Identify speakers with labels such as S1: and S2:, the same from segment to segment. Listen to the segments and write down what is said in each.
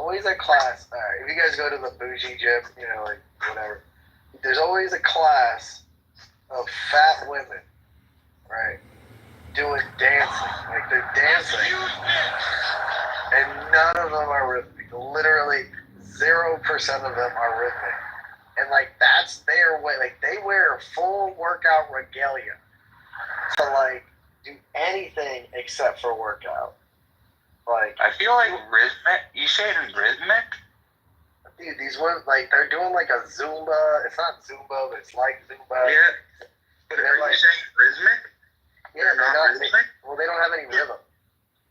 S1: always a class. If you guys go to the bougie gym, like whatever, there's always a class of fat women, right, doing dancing. Like they're dancing, and none of them are rhythmic. Literally 0% of them are rhythmic. And like that's their way. Like they wear full workout regalia to like do anything except for workout. Like
S2: I feel like rhythmic. You say rhythmic?
S1: Dude, these ones like they're doing like a Zumba. It's not Zumba, but it's like Zumba.
S2: Yeah. But are you saying rhythmic?
S1: Yeah, they're not rhythmic. Well, they don't have any rhythm.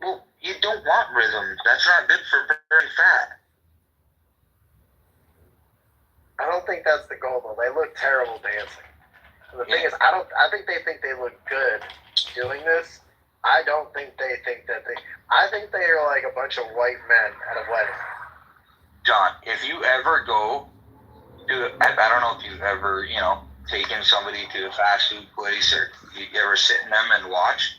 S2: Well, you don't want rhythm. That's not good for burning fat.
S1: I don't think that's the goal though. They look terrible dancing. And the thing is, I think they think they look good doing this. I don't think they think that they. I think they are like a bunch of white men at a wedding.
S2: John, if you ever go to, I don't know if you've ever, taken somebody to a fast food place or you ever sit in them and watch.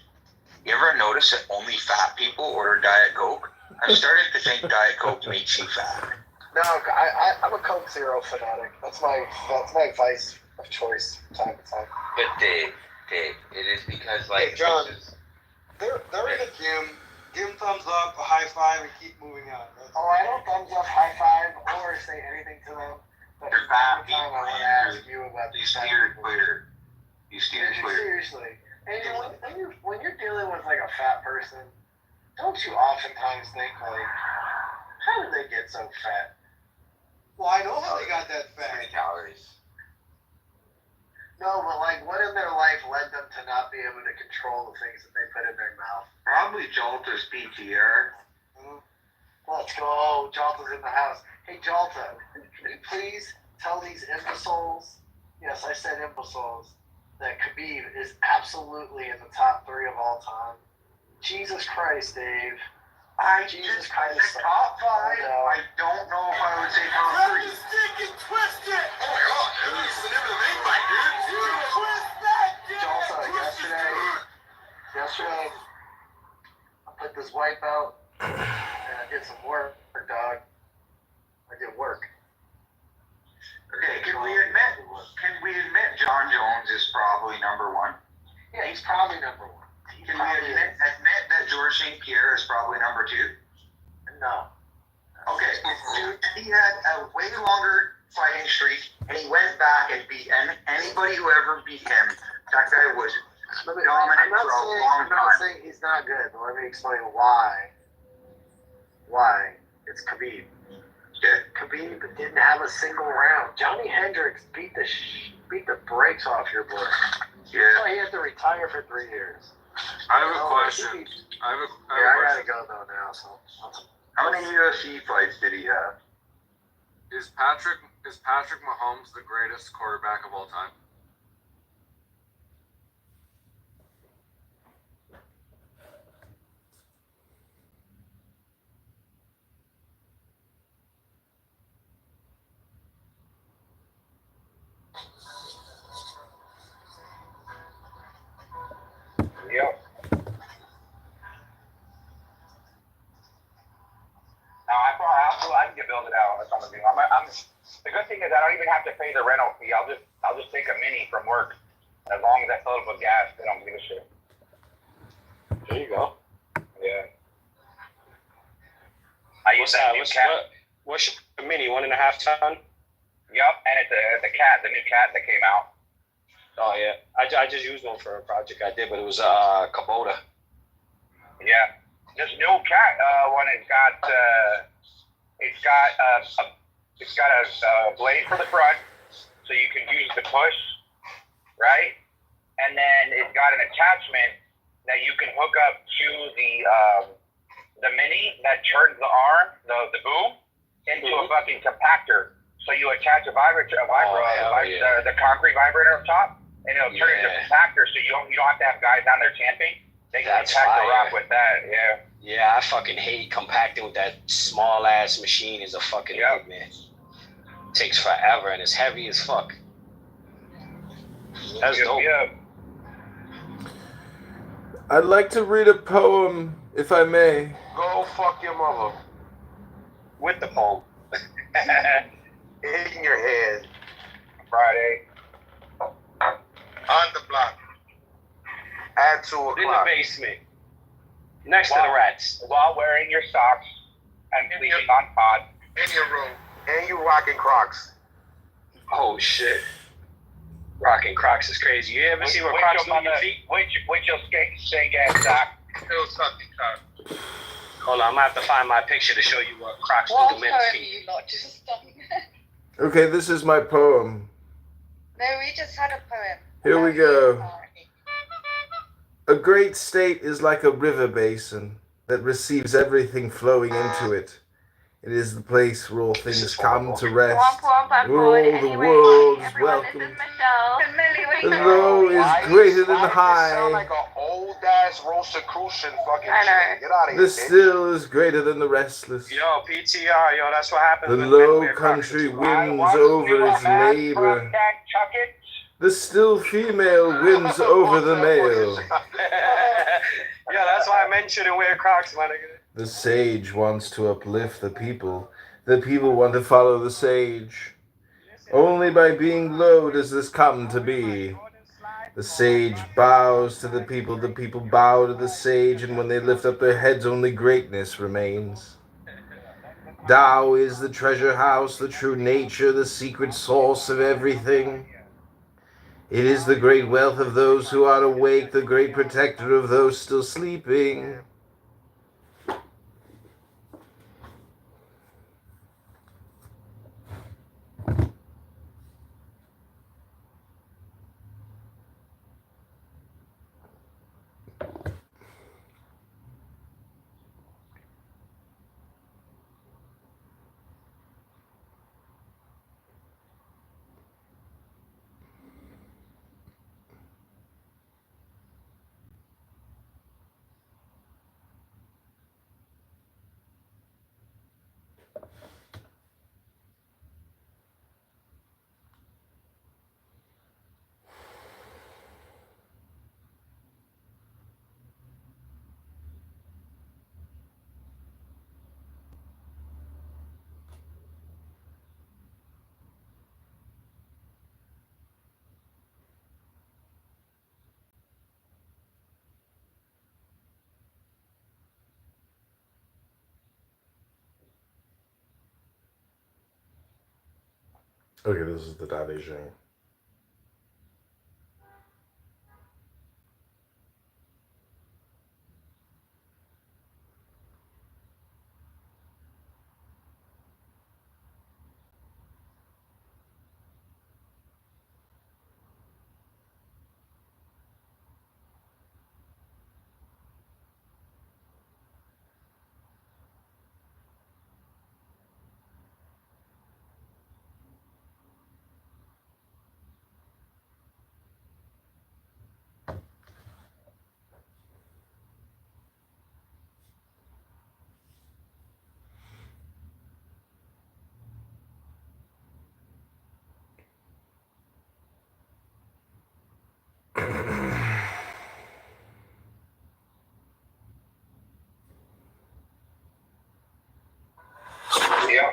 S2: You ever notice that only fat people order Diet Coke? I'm starting to think Diet Coke makes you fat.
S1: No, I'm a Coke Zero fanatic. That's my vice of choice time to time.
S3: But Dave, it is because like
S4: John, they're in the gym. Give them thumbs up, a high five, and keep moving on.
S1: I don't thumbs up, high five, or say anything to them. But
S2: You're fat
S1: every time I want to ask you about
S2: these steer clear. You steer clear.
S1: Seriously. And when you're dealing with like a fat person, don't you oftentimes think like, how did they get so fat?
S4: Well, I know how they got that fat.
S3: 30 calories.
S1: No, but like, what in their life led them to not be able to control the things that they put in their mouth?
S2: Probably Jolta's PTR.
S1: Let's go. Jalta's in the house. Hey, Jalta, can you please tell these imbeciles, yes, I said imbeciles, that Khabib is absolutely in the top 3 of all time? Jesus Christ, Dave. Jesus Christ.
S2: Top 5. I don't know if I would say top 3.
S5: Twisted! Oh my god, it's the name of the main fight, dude! Twist that, dude!
S1: Jalta, yesterday, I put this wipe out, and I did some work, dog. I did work.
S2: Okay, can we admit John Jones is probably number 1?
S1: Yeah, he's probably number 1.
S2: Can we admit that George St. Pierre is probably number 2?
S1: No.
S2: Okay, dude, he had a way longer fighting streak, and he went back and beat anybody who ever beat him. That guy was dominant for a long time.
S1: I'm not saying he's not good, but let me explain why. Why? It's Khabib.
S2: Okay.
S1: Khabib didn't have a single round. Johnny Hendricks beat the brakes off your boy.
S2: Yeah.
S1: That's why he had to retire for 3 years.
S6: I have a question. I
S1: gotta go though now. So.
S2: How many UFC fights did he have?
S6: Is Patrick Mahomes the greatest quarterback of all time?
S3: Yep. I can build it out on something. The good thing is I don't even have to pay the rental fee. I'll just take a mini from work. As long as I fill it with gas, they don't give a shit.
S7: There you go.
S3: Yeah. I use that new cat.
S7: What's your mini? 1.5 ton?
S3: Yep, and it's the new cat that came out.
S7: Oh yeah, I just used one for a project I did, but it was a Kubota.
S3: Yeah, this new cat one it's got a blade for the front, so you can use the push, right? And then it's got an attachment that you can hook up to the mini that turns the arm, the boom, into a fucking compactor. So you attach the concrete vibrator up top, and it'll turn into a compactor. So you don't have to have guys down there tamping. They can compact the rock with that. Yeah.
S7: Yeah, I fucking hate compacting with that small ass machine. Is a fucking nightmare. Takes forever and it's heavy as fuck. That's dope.
S3: Yeah.
S8: I'd like to read a poem, if I may.
S5: Go fuck your mother.
S7: with the poem.
S5: In your head.
S3: Friday.
S5: On the block. At 2
S7: In the
S5: o'clock.
S7: basement. Next to the rats.
S3: While wearing your socks and sleeping on pod.
S5: In your room. And you rocking Crocs.
S7: Oh shit. Rocking Crocs is crazy. You ever see what Crocs do on your feet?
S3: With your skate ass sock.
S5: Still something cut.
S7: Hold on, I'm gonna have to find my picture to show you what Crocs do
S8: What
S7: to men's
S8: poem
S7: feet.
S8: you lot just done?
S9: Okay, this is my poem.
S8: No, we just had a poem.
S9: Here we go. A great state is like a river basin that receives everything flowing into it. It is the place where all things come to rest, where all the world is welcome. The low is greater than the
S5: Sound
S9: high.
S5: like an old ass Rosicrucian fucking
S8: I know.
S5: shit. Get out of here.
S9: The
S5: bitch.
S9: still is greater than the restless.
S7: Yo, PTR, yo, that's what happens.
S9: The
S7: when
S9: low
S7: men wear Crocs.
S9: country
S3: I
S9: wins
S3: once
S9: over
S3: knew a
S9: its
S3: man
S9: neighbor.
S3: from Nantucket.
S9: The still female wins over the male.
S7: Yeah, that's why I mentioned and wear Crocs, my nigga.
S9: The sage wants to uplift the people. The people want to follow the sage. Only by being low does this come to be. The sage bows to the people bow to the sage, and when they lift up their heads, only greatness remains. Tao is the treasure house, the true nature, the secret source of everything. It is the great wealth of those who are awake, the great protector of those still sleeping. Okay, this is the Dade Jing.
S3: Yeah.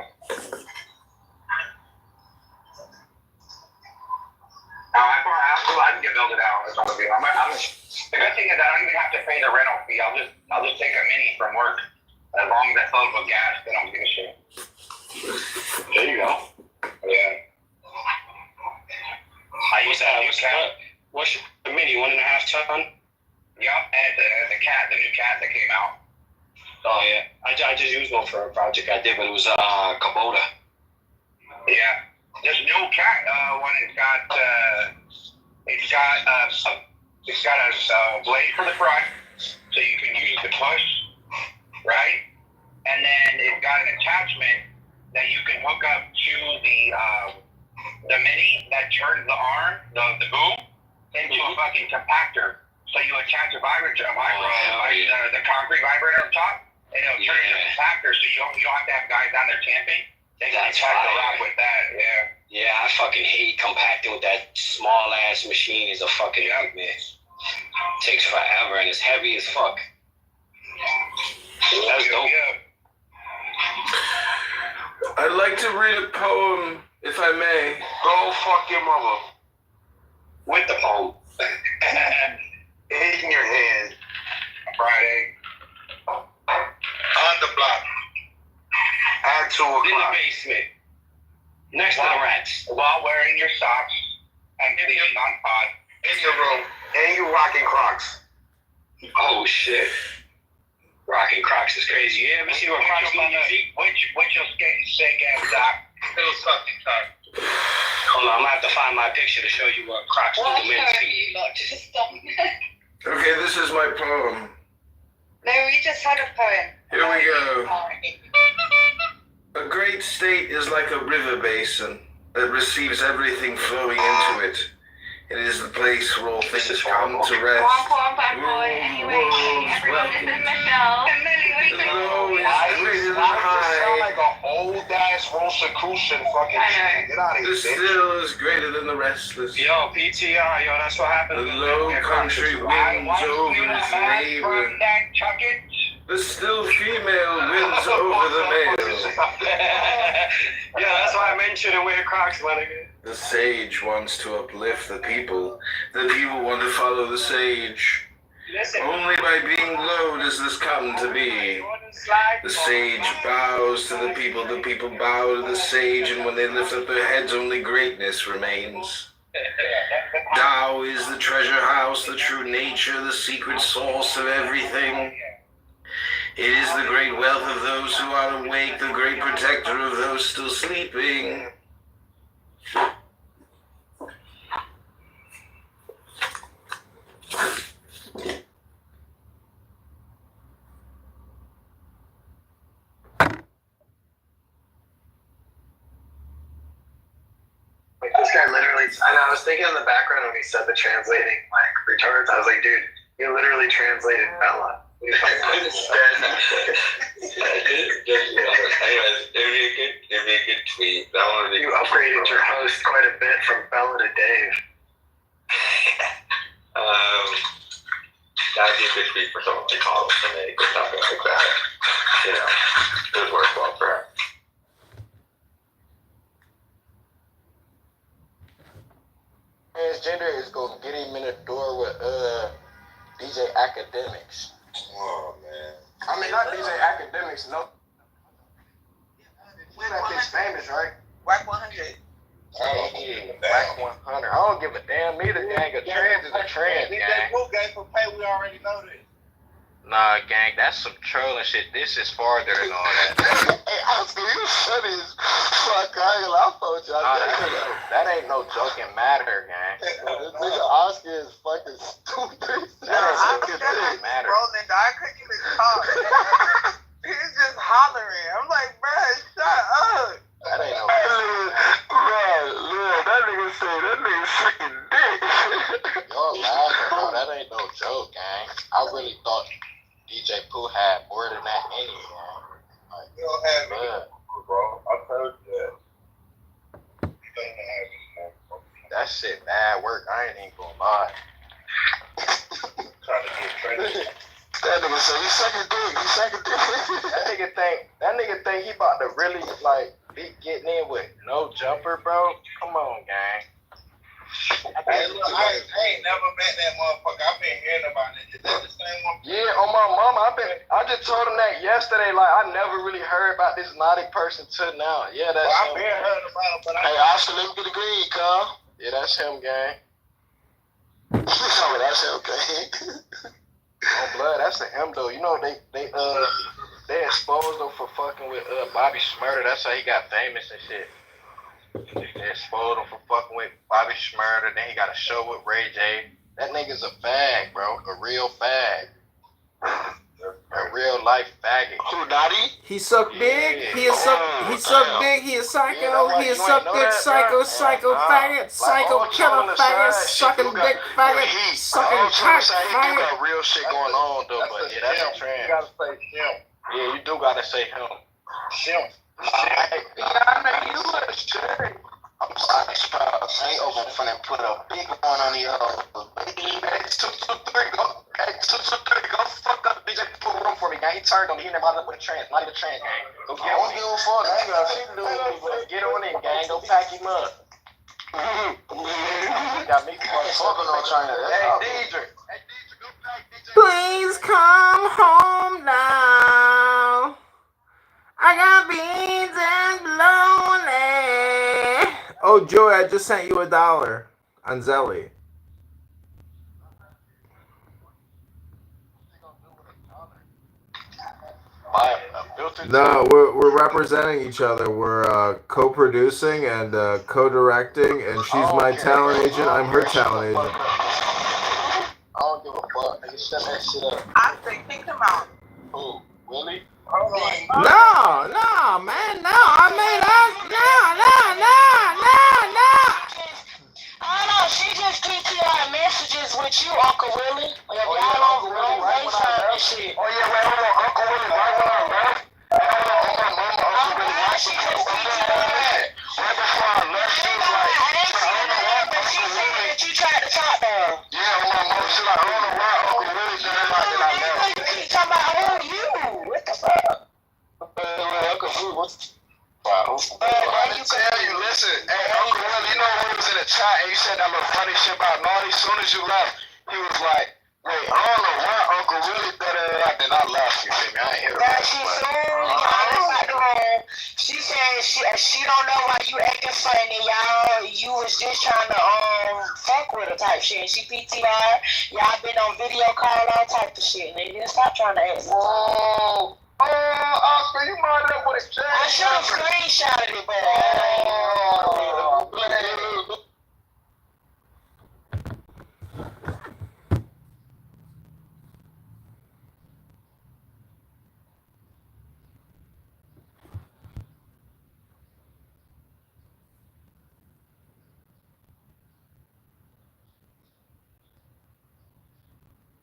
S3: I can get built it out. That's all I'm doing. The good thing is I don't even have to pay the rental fee. I'll just take a mini from work. As long as I fill it with gas, they don't give a shit.
S7: There you go.
S3: Yeah. I use that.
S7: What's your mini, 1.5 ton?
S3: Yep, and it's the new cat that came out.
S7: Oh yeah, I just used one for a project I did, but it was Kubota.
S3: Yeah, this new cat one it's got a blade for the front, so you can use it to push, right? And then it's got an attachment that you can hook up to the mini that turns the arm, the boom, into a fucking compactor. So you attach a vibrator, the concrete vibrator up top, and it'll turn into a compactor. So you don't have to have guys down there tamping. They can attach the rock with that. Yeah.
S7: Yeah, I fucking hate compacting with that small ass machine. It's a fucking nightmare. Takes forever and it's heavy as fuck. That's dope.
S9: like to read a poem, if I may.
S5: Go fuck your mother.
S3: With the phone.
S5: In your hand.
S3: Friday.
S5: On the block. At 2
S3: In the
S5: o'clock.
S3: basement. Next to the rats. While wearing your socks and getting on pod.
S5: In your room. And you rocking Crocs.
S3: Oh shit. Rocking Crocs is crazy. You ever see what Crocs do on your feet? Which your sick ass doc.
S5: It was fucking time.
S7: Hold on, I'm gonna have to find my picture to show you what Crocs do to men's feet.
S8: You lot just stop.
S9: Okay, this is my poem.
S8: No, we just had a poem.
S9: Here we go. A great state is like a river basin that receives everything flowing into it. It is the place where all things come to rest.
S8: Anyway, everyone, this is Michelle.
S9: Hello,
S5: Why
S9: it's greater than
S5: does it sound
S9: high.
S5: like an old ass Rosicrucian fucking shit? Get out of
S9: The
S5: here, bitch.
S9: still is greater than the restless.
S7: Yo, PTR, yo, that's what happened.
S9: The low country winds over its neighbor. The still female wins over the male.
S7: Yeah, that's why I mentioned to wear Crocs, my nigga.
S9: The sage wants to uplift the people. The people want to follow the sage. Only by being low does this come to be. The sage bows to the people bow to the sage, and when they lift up their heads, only greatness remains. Tao is the treasure house, the true nature, the secret source of everything. It is the great wealth of those who are awake, the great protector of those still sleeping.
S1: Like, this guy literally, and I was thinking in the background when he said the translating, like, retards, I was like, dude, you literally translated Bella.
S2: It'd be a good tweet. That one would be
S1: You upgraded your host quite a bit from Bella to Dave.
S2: That'd be a good tweet for someone to call us and they could something like that. You know, it would work well for her.
S10: Transgender is gonna get him in the door with DJ Academics.
S5: Oh, man.
S10: I mean, not DJ Academics, no. That bitch famous, right?
S11: Whack 100.
S10: Hey, Black 100. I don't give a damn either, gang. A trans is a trans,
S11: They
S10: gang.
S11: will game for pay, we already know this.
S7: Nah, gang, that's some trolling shit. This is farther than all that.
S10: Hey, Oscar, you funny as fuck. I told you. That ain't no joking matter, gang. This nigga Oscar is fucking stupid. That
S11: I
S10: ain't joking matter.
S11: rolling, I couldn't even talk. He's just hollering. I'm like, bruh, shut up.
S10: That ain't no.
S5: That nigga say that nigga sucking dick.
S10: Y'all laughing, bro. That ain't no joke, gang. I really thought DJ Pooh had more than that anyway. Like,
S5: You don't have me,
S10: man,
S5: bro. I told you that.
S10: that shit bad work. I ain't even gonna lie.
S5: Trying to get trendy.
S10: That nigga say he sucking dick. That nigga think he about to really like be getting in with no jumper, bro. Come on, gang.
S5: Hey, look, I ain't never met that motherfucker. I've been hearing about it. Is that the same one?
S10: Yeah, on my mama. I just told him that yesterday. Like, I never really heard about this naughty person till now. Yeah, that's
S5: Well, I've
S10: him.
S5: been heard about it, but
S10: Hey, Oscar, let me get a green, Carl. Yeah, that's him, gang. Oh, that's him, gang. Oh, blood, that's the him though. You know they exposed him for fucking with Bobby Shmurda. That's how he got famous and shit. They exposed him for fucking with Bobby Shmurda. Then he got a show with Ray J. That nigga's a fag, bro. A real fag. A real life faggot.
S5: Who, Dottie?
S9: He suck dick. He suck dick. He a psycho. He a suck dick. Psycho faggot. Psycho killer faggot. Sucking dick faggot. Sucking cock
S10: He
S9: faggot.
S10: got real shit going on though, but yeah, that's a
S5: You
S10: trans.
S5: gotta say him.
S10: Yeah, you do gotta say him.
S5: Him.
S10: I know you would have said. I'm sorry, I ain't over finna put a big one on the Hey, 223, go. Hey, 223, go fuck up DJ Pooh room for me, gang. He turned on me. He never brought up with a trans. Not even a trans, gang. Go get one. go fuck. I ain't got shit to do with me. Get on in, gang. Go pack him up. Got me fucking on China. Hey, DJ.
S9: Please come home now. I got beans and bologna. Oh, Joey, I just sent you $1 on Zelly. No, we're representing each other. We're co-producing and co-directing, and she's my talent agent. I'm her talent agent.
S10: I don't give a fuck. Nigga, shut that shit up.
S11: I said kick him out.
S10: Who? Willie?
S9: No, man, no. I mean, no.
S7: I know, she just PTR messages with you, Uncle Willie. Y'all on FaceTime and shit.
S10: Oh, yeah, wait, hold on. Uncle Willie, right when I left.
S7: She just PTR.
S10: Right before I left, she was like,
S7: I didn't see the name, but she said that you tried to talk to her.
S10: yeah, on my mom, she like, I don't know why Uncle Willie said that I left.
S7: You keep talking about who you? What the fuck? Uncle Willie, what's
S10: I didn't tell you, listen, hey, Uncle Willie, you know when he was in the chat and you said that little funny shit about Naughty, as soon as you left, he was like, wait, I don't know why Uncle Willie then I left, you feel me? I ain't hear that.
S7: She said she don't know why you acting funny, y'all. You was just trying to fuck with her type shit. And she PTR, y'all been on video call, all type of shit. Nigga, stop trying to act.
S10: Whoa. Oscar, you mind up with a check?
S7: I should have screenshotted it, but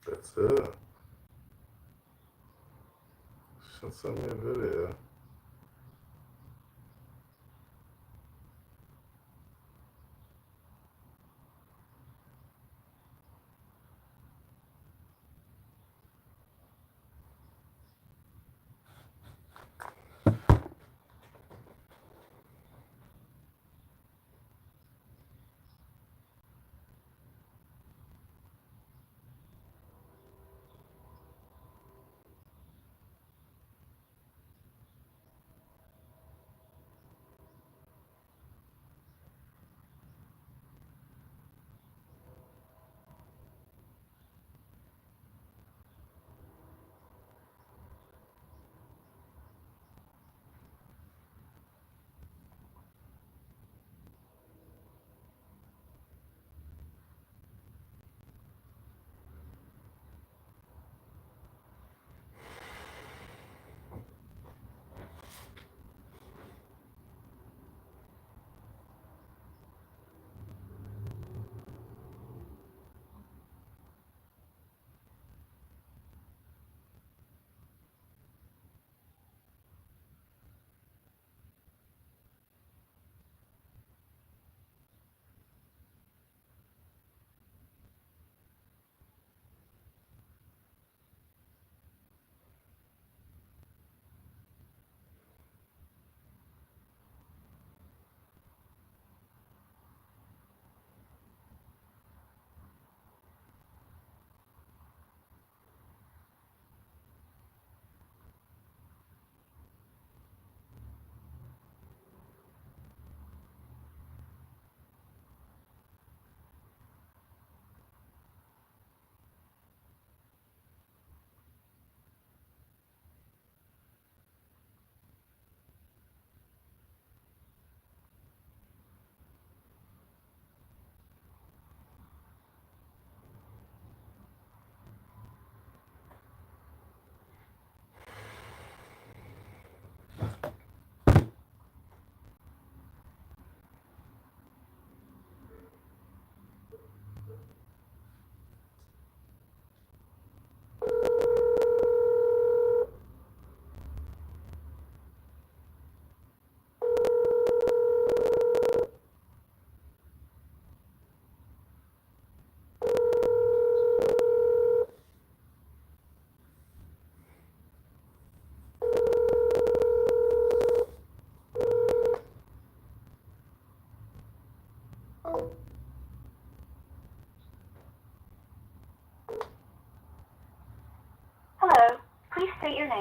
S9: That's it. She'll send me a video.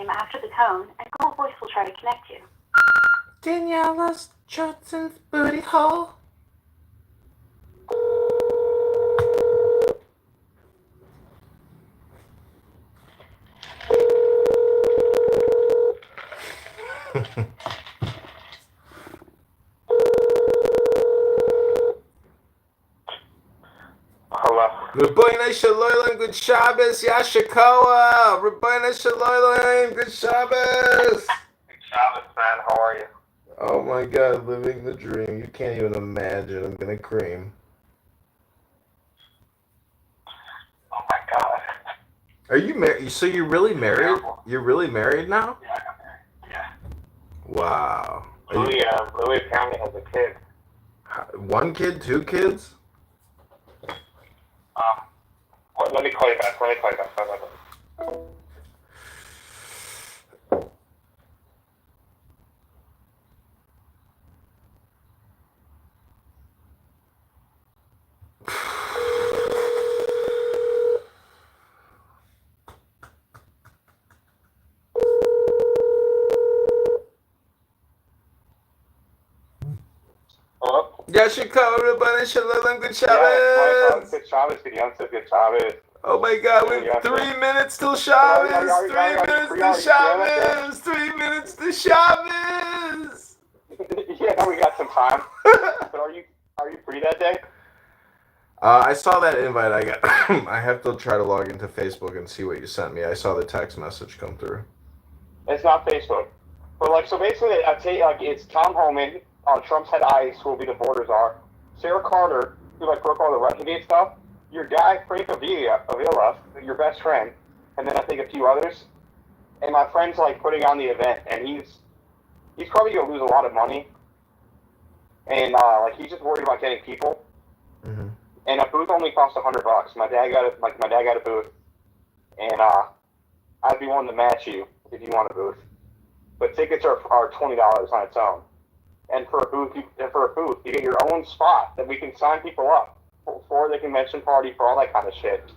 S12: name after the tone, and Google Voice will try to connect you.
S9: Daniela Judson's booty hole.
S3: Hello.
S9: Rabbeinu Shalom, good Shabbos, Yashikoa. Rabbeinu Shalom, good Shabbos.
S3: Shabbos, man. How are you?
S9: Oh my God, living the dream. You can't even imagine. I'm gonna cream.
S3: Oh my God.
S9: Are you married? So you're really married? You're really married now?
S3: Yeah, I got married. Yeah.
S9: Wow.
S3: Louis apparently has a kid.
S9: One kid, two kids?
S3: Let me call you back. Bye. Hello?
S9: Yashikoa, Rabbeinu Shalom, good
S3: Yeah,
S9: Shabbos.
S3: good Shabbos. Good Yom Tov, good Shabbos.
S9: Oh my God, we have 3 minutes till Shabbos. 3 minutes to Shabbos. 3 minutes to Shabbos.
S3: Yeah, no, we got some time. But are you free that day?
S9: I saw that invite. I got. I have to try to log into Facebook and see what you sent me. I saw the text message come through.
S3: It's not Facebook. But so basically, I'd say it's Tom Homan, Trump's head ice, who will be the borders are. Sarah Carter, who broke all the Russiagate stuff. Your guy Frank Avila, your best friend, and then I think a few others. And my friend's putting on the event, and he's probably gonna lose a lot of money. And he's just worried about getting people.
S9: Mm-hmm.
S3: And a booth only costs $100. My dad got a booth, and I'd be willing to match you if you want a booth. But tickets are $20 on its own. And for a booth, you get your own spot that we can sign people up for the convention party, for all that kind of shit.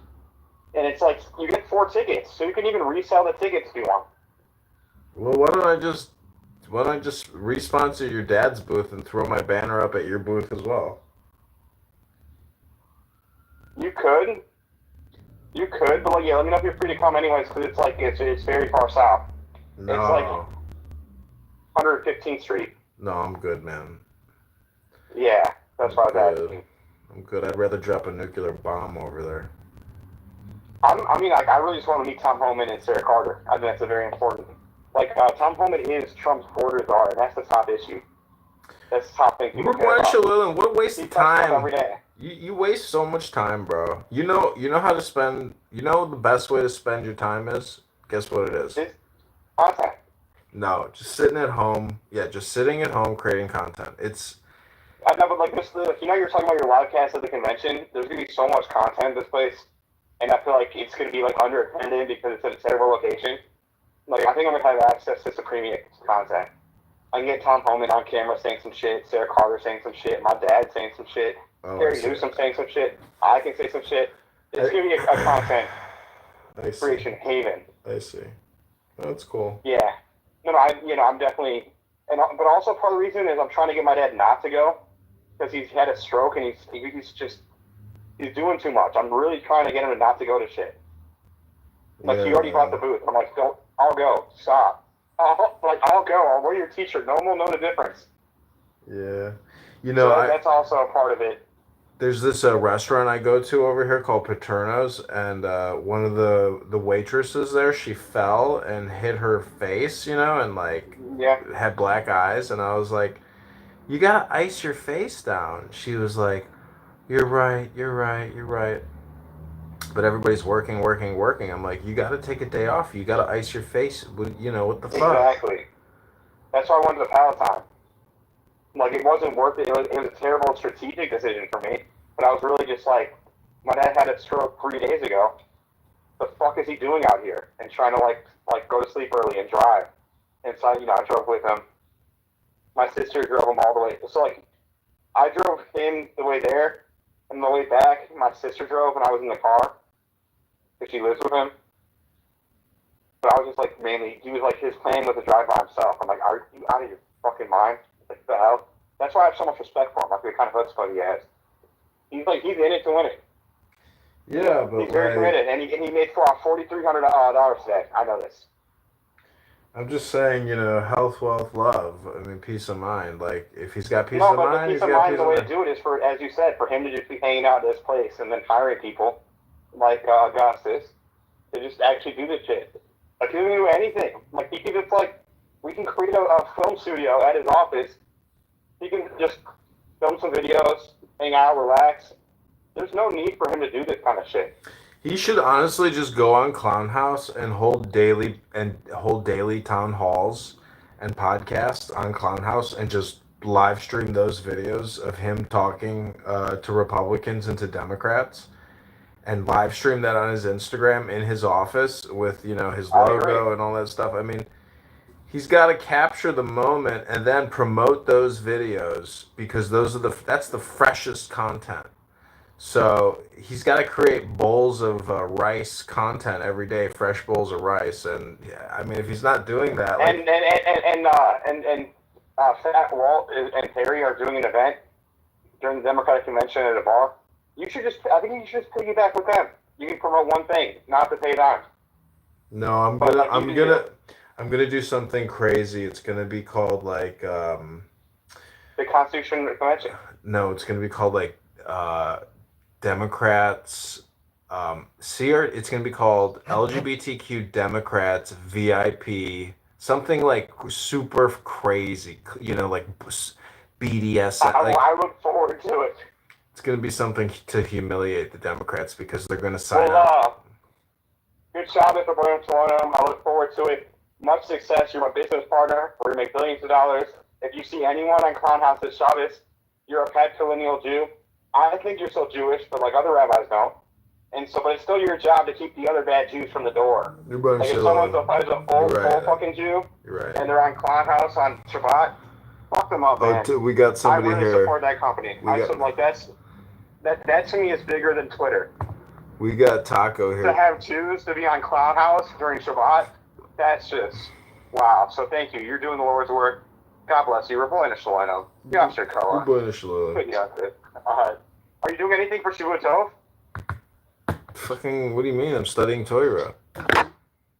S3: And it's you get 4 tickets, so you can even resell the tickets if you want.
S9: Well, why don't I just re-sponsor your dad's booth and throw my banner up at your booth as well?
S3: You could, but let me know if you're free to come anyways, because it's very far south.
S9: No.
S3: It's 115th Street.
S9: No, I'm good, man.
S3: Yeah, that's why
S9: I'm good. I'd rather drop a nuclear bomb over there.
S3: I really just want to meet Tom Homan and Sarah Carter. I think that's a very important. Tom Homan is Trump's borders are, and that's the top issue. That's the top thing people care about.
S9: What a waste of time.
S3: Every day.
S9: You waste so much time, bro. You know how to spend. You know the best way to spend your time is. Guess what it is?
S3: Content.
S9: No, just sitting at home. Yeah, just sitting at home creating content.
S3: I know, but you're talking about your live cast at the convention. There's gonna be so much content in this place, and I feel like it's gonna be under-attended because it's at a terrible location. I think I'm gonna have access to some premium content. I can get Tom Homan on camera saying some shit, Sarah Carter saying some shit, my dad saying some shit, Terry Newsom saying some shit. I can say some shit. It's gonna be a content creation haven.
S9: I see. That's cool.
S3: Yeah. No, I'm definitely, but also part of the reason is I'm trying to get my dad not to go because he's had a stroke and he's doing too much. I'm really trying to get him not to go to shit. He already bought the booth. I'm don't. I'll go. Stop. I'll go. I'll wear your t-shirt. No one will know the difference.
S9: Yeah.
S3: That's also a part of it.
S9: There's this restaurant I go to over here called Paterno's, and one of the waitresses there, she fell and hit her face, and had black eyes, and I was like, you gotta ice your face down. She was like, you're right. But everybody's working. I'm like, you gotta take a day off. You gotta ice your face. What the fuck?
S3: Exactly. That's why I went to the Palatine. It wasn't worth it. It was a terrible strategic decision for me. But I was really just my dad had a stroke 3 days ago. The fuck is he doing out here? And trying to go to sleep early and drive. And so I drove with him. My sister drove him all the way. So I drove him the way there, and the way back, my sister drove, and I was in the car because she lives with him. But I was just like, mainly, he was like, his plan was to drive by himself. I'm like, are you out of your fucking mind? Like, what the hell? That's why I have so much respect for him. Like, the kind of chutzpah he has. He's like, he's in it to win it.
S9: Yeah, but
S3: he's very committed, and he made $4,300 today. I know this.
S9: I'm just saying, you know, health, wealth, love. I mean, peace of mind. Like, if he's got peace of mind, he's got peace of mind.
S3: The way to do it is for, as you said, for him to just be hanging out at this place and then hiring people like Augustus to just actually do this shit. Like, he doesn't do anything. Like, he can just, like, we can create a film studio at his office. He can just film some videos, hang out, relax. There's no need for him to do this kind of shit.
S9: He should honestly just go on Clown House and hold daily town halls and podcasts on Clown House and just live stream those videos of him talking to Republicans and to Democrats, and live stream that on his Instagram in his office with, you know, his logo and all that stuff. I mean, he's got to capture the moment and then promote those videos, because that's the freshest content. So he's got to create bowls of rice content every day, fresh bowls of rice, and yeah, I mean, if he's not doing that, like,
S3: and Fat Walt and Terry are doing an event during the Democratic convention at a bar. I think you should just piggyback with them. You can promote one thing, not to pay dime.
S9: No, I'm gonna do something crazy. It's gonna be called like
S3: the Constitution Convention.
S9: No, it's gonna be called like Democrats. It's gonna be called LGBTQ Democrats VIP. Something like super crazy, you know, like BDS.
S3: I look forward to it.
S9: It's gonna be something to humiliate the Democrats, because they're gonna sign up.
S3: Good job at the brainstorm. I look forward to it. Much success. You're my business partner. We're gonna make billions of dollars. If you see anyone on Clown House at Shabbos, you're a patrilineal Jew. I think you're still Jewish, but like other rabbis don't. And so, but it's still your job to keep the other bad Jews from the door. Like if someone's a full fucking Jew, and they're on Clown House on Shabbat, fuck them up, man.
S9: We got somebody here.
S3: I really support that company. That to me is bigger than Twitter.
S9: We got Taco here.
S3: To have Jews to be on Clown House during Shabbat, that's just wow. So thank you. You're doing the Lord's work. God bless you. Rabbeinu Shalom. Yasher Koah.
S9: Rabbeinu Shalom.
S3: Are you doing anything for Shavua Tov?
S9: Fucking, what do you mean? I'm studying Torah.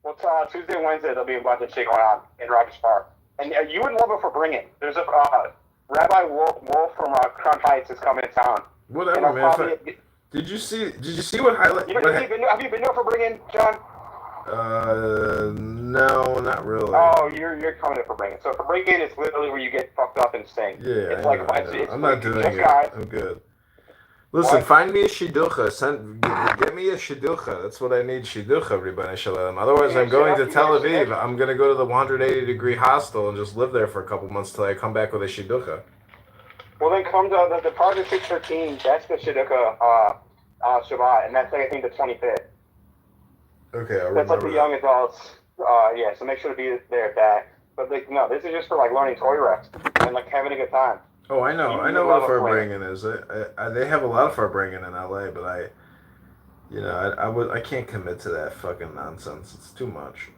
S3: Well, Tuesday and Wednesday there'll be a bunch of shit going on in Rogers Park. And you would love it for bringing. There's a Rabbi Wolf from Crown Heights is coming to town.
S9: Whatever, man. Did you see what highlight?
S3: Have you been there for bringing, John?
S9: No, not really.
S3: Oh, you're coming in for bringing. So for bringing, it's literally where you get fucked up and sing.
S9: Yeah,
S3: it's like
S9: I'm not doing it. I'm good. Listen, find me a shidducha. Get me a shidducha. That's what I need, shidducha, Rabbeinu Shalom. Otherwise, I'm going to Tel Aviv. I'm going to go to the 180-degree hostel and just live there for a couple months till I come back with a shidducha.
S3: Well, then come to the Project 613. That's the shidducha Shabbat, and that's like, I think, the 25th.
S9: Okay, I'll remember.
S3: That's like the young adults. Yeah, so make sure to be there at that. But like, no, this is just for like learning Torah and like having a good time.
S9: Oh, I know what Farbrengen is. They have a lot of Farbrengen in LA, but I can't commit to that fucking nonsense. It's too much.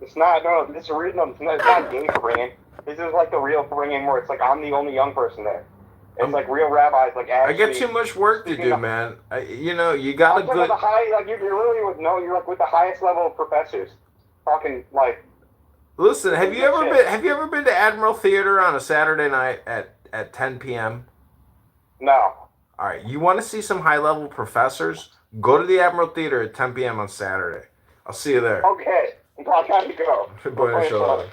S3: It's not. No, it's not gay Farbrengen. This is like the real Farbrengen where it's like I'm the only young person there. It's like real rabbis, like actually.
S9: I get too much work to do, man. You got a good.
S3: You're literally you're like with the highest level of professors, talking like.
S9: Listen, have you ever been to Admiral Theater on a Saturday night at 10 p.m.?
S3: No.
S9: All right, you want to see some high level professors? Go to the Admiral Theater at 10 p.m. on Saturday. I'll see you there.
S3: Okay, I'll have to go.
S9: Rabbeinu Shalom.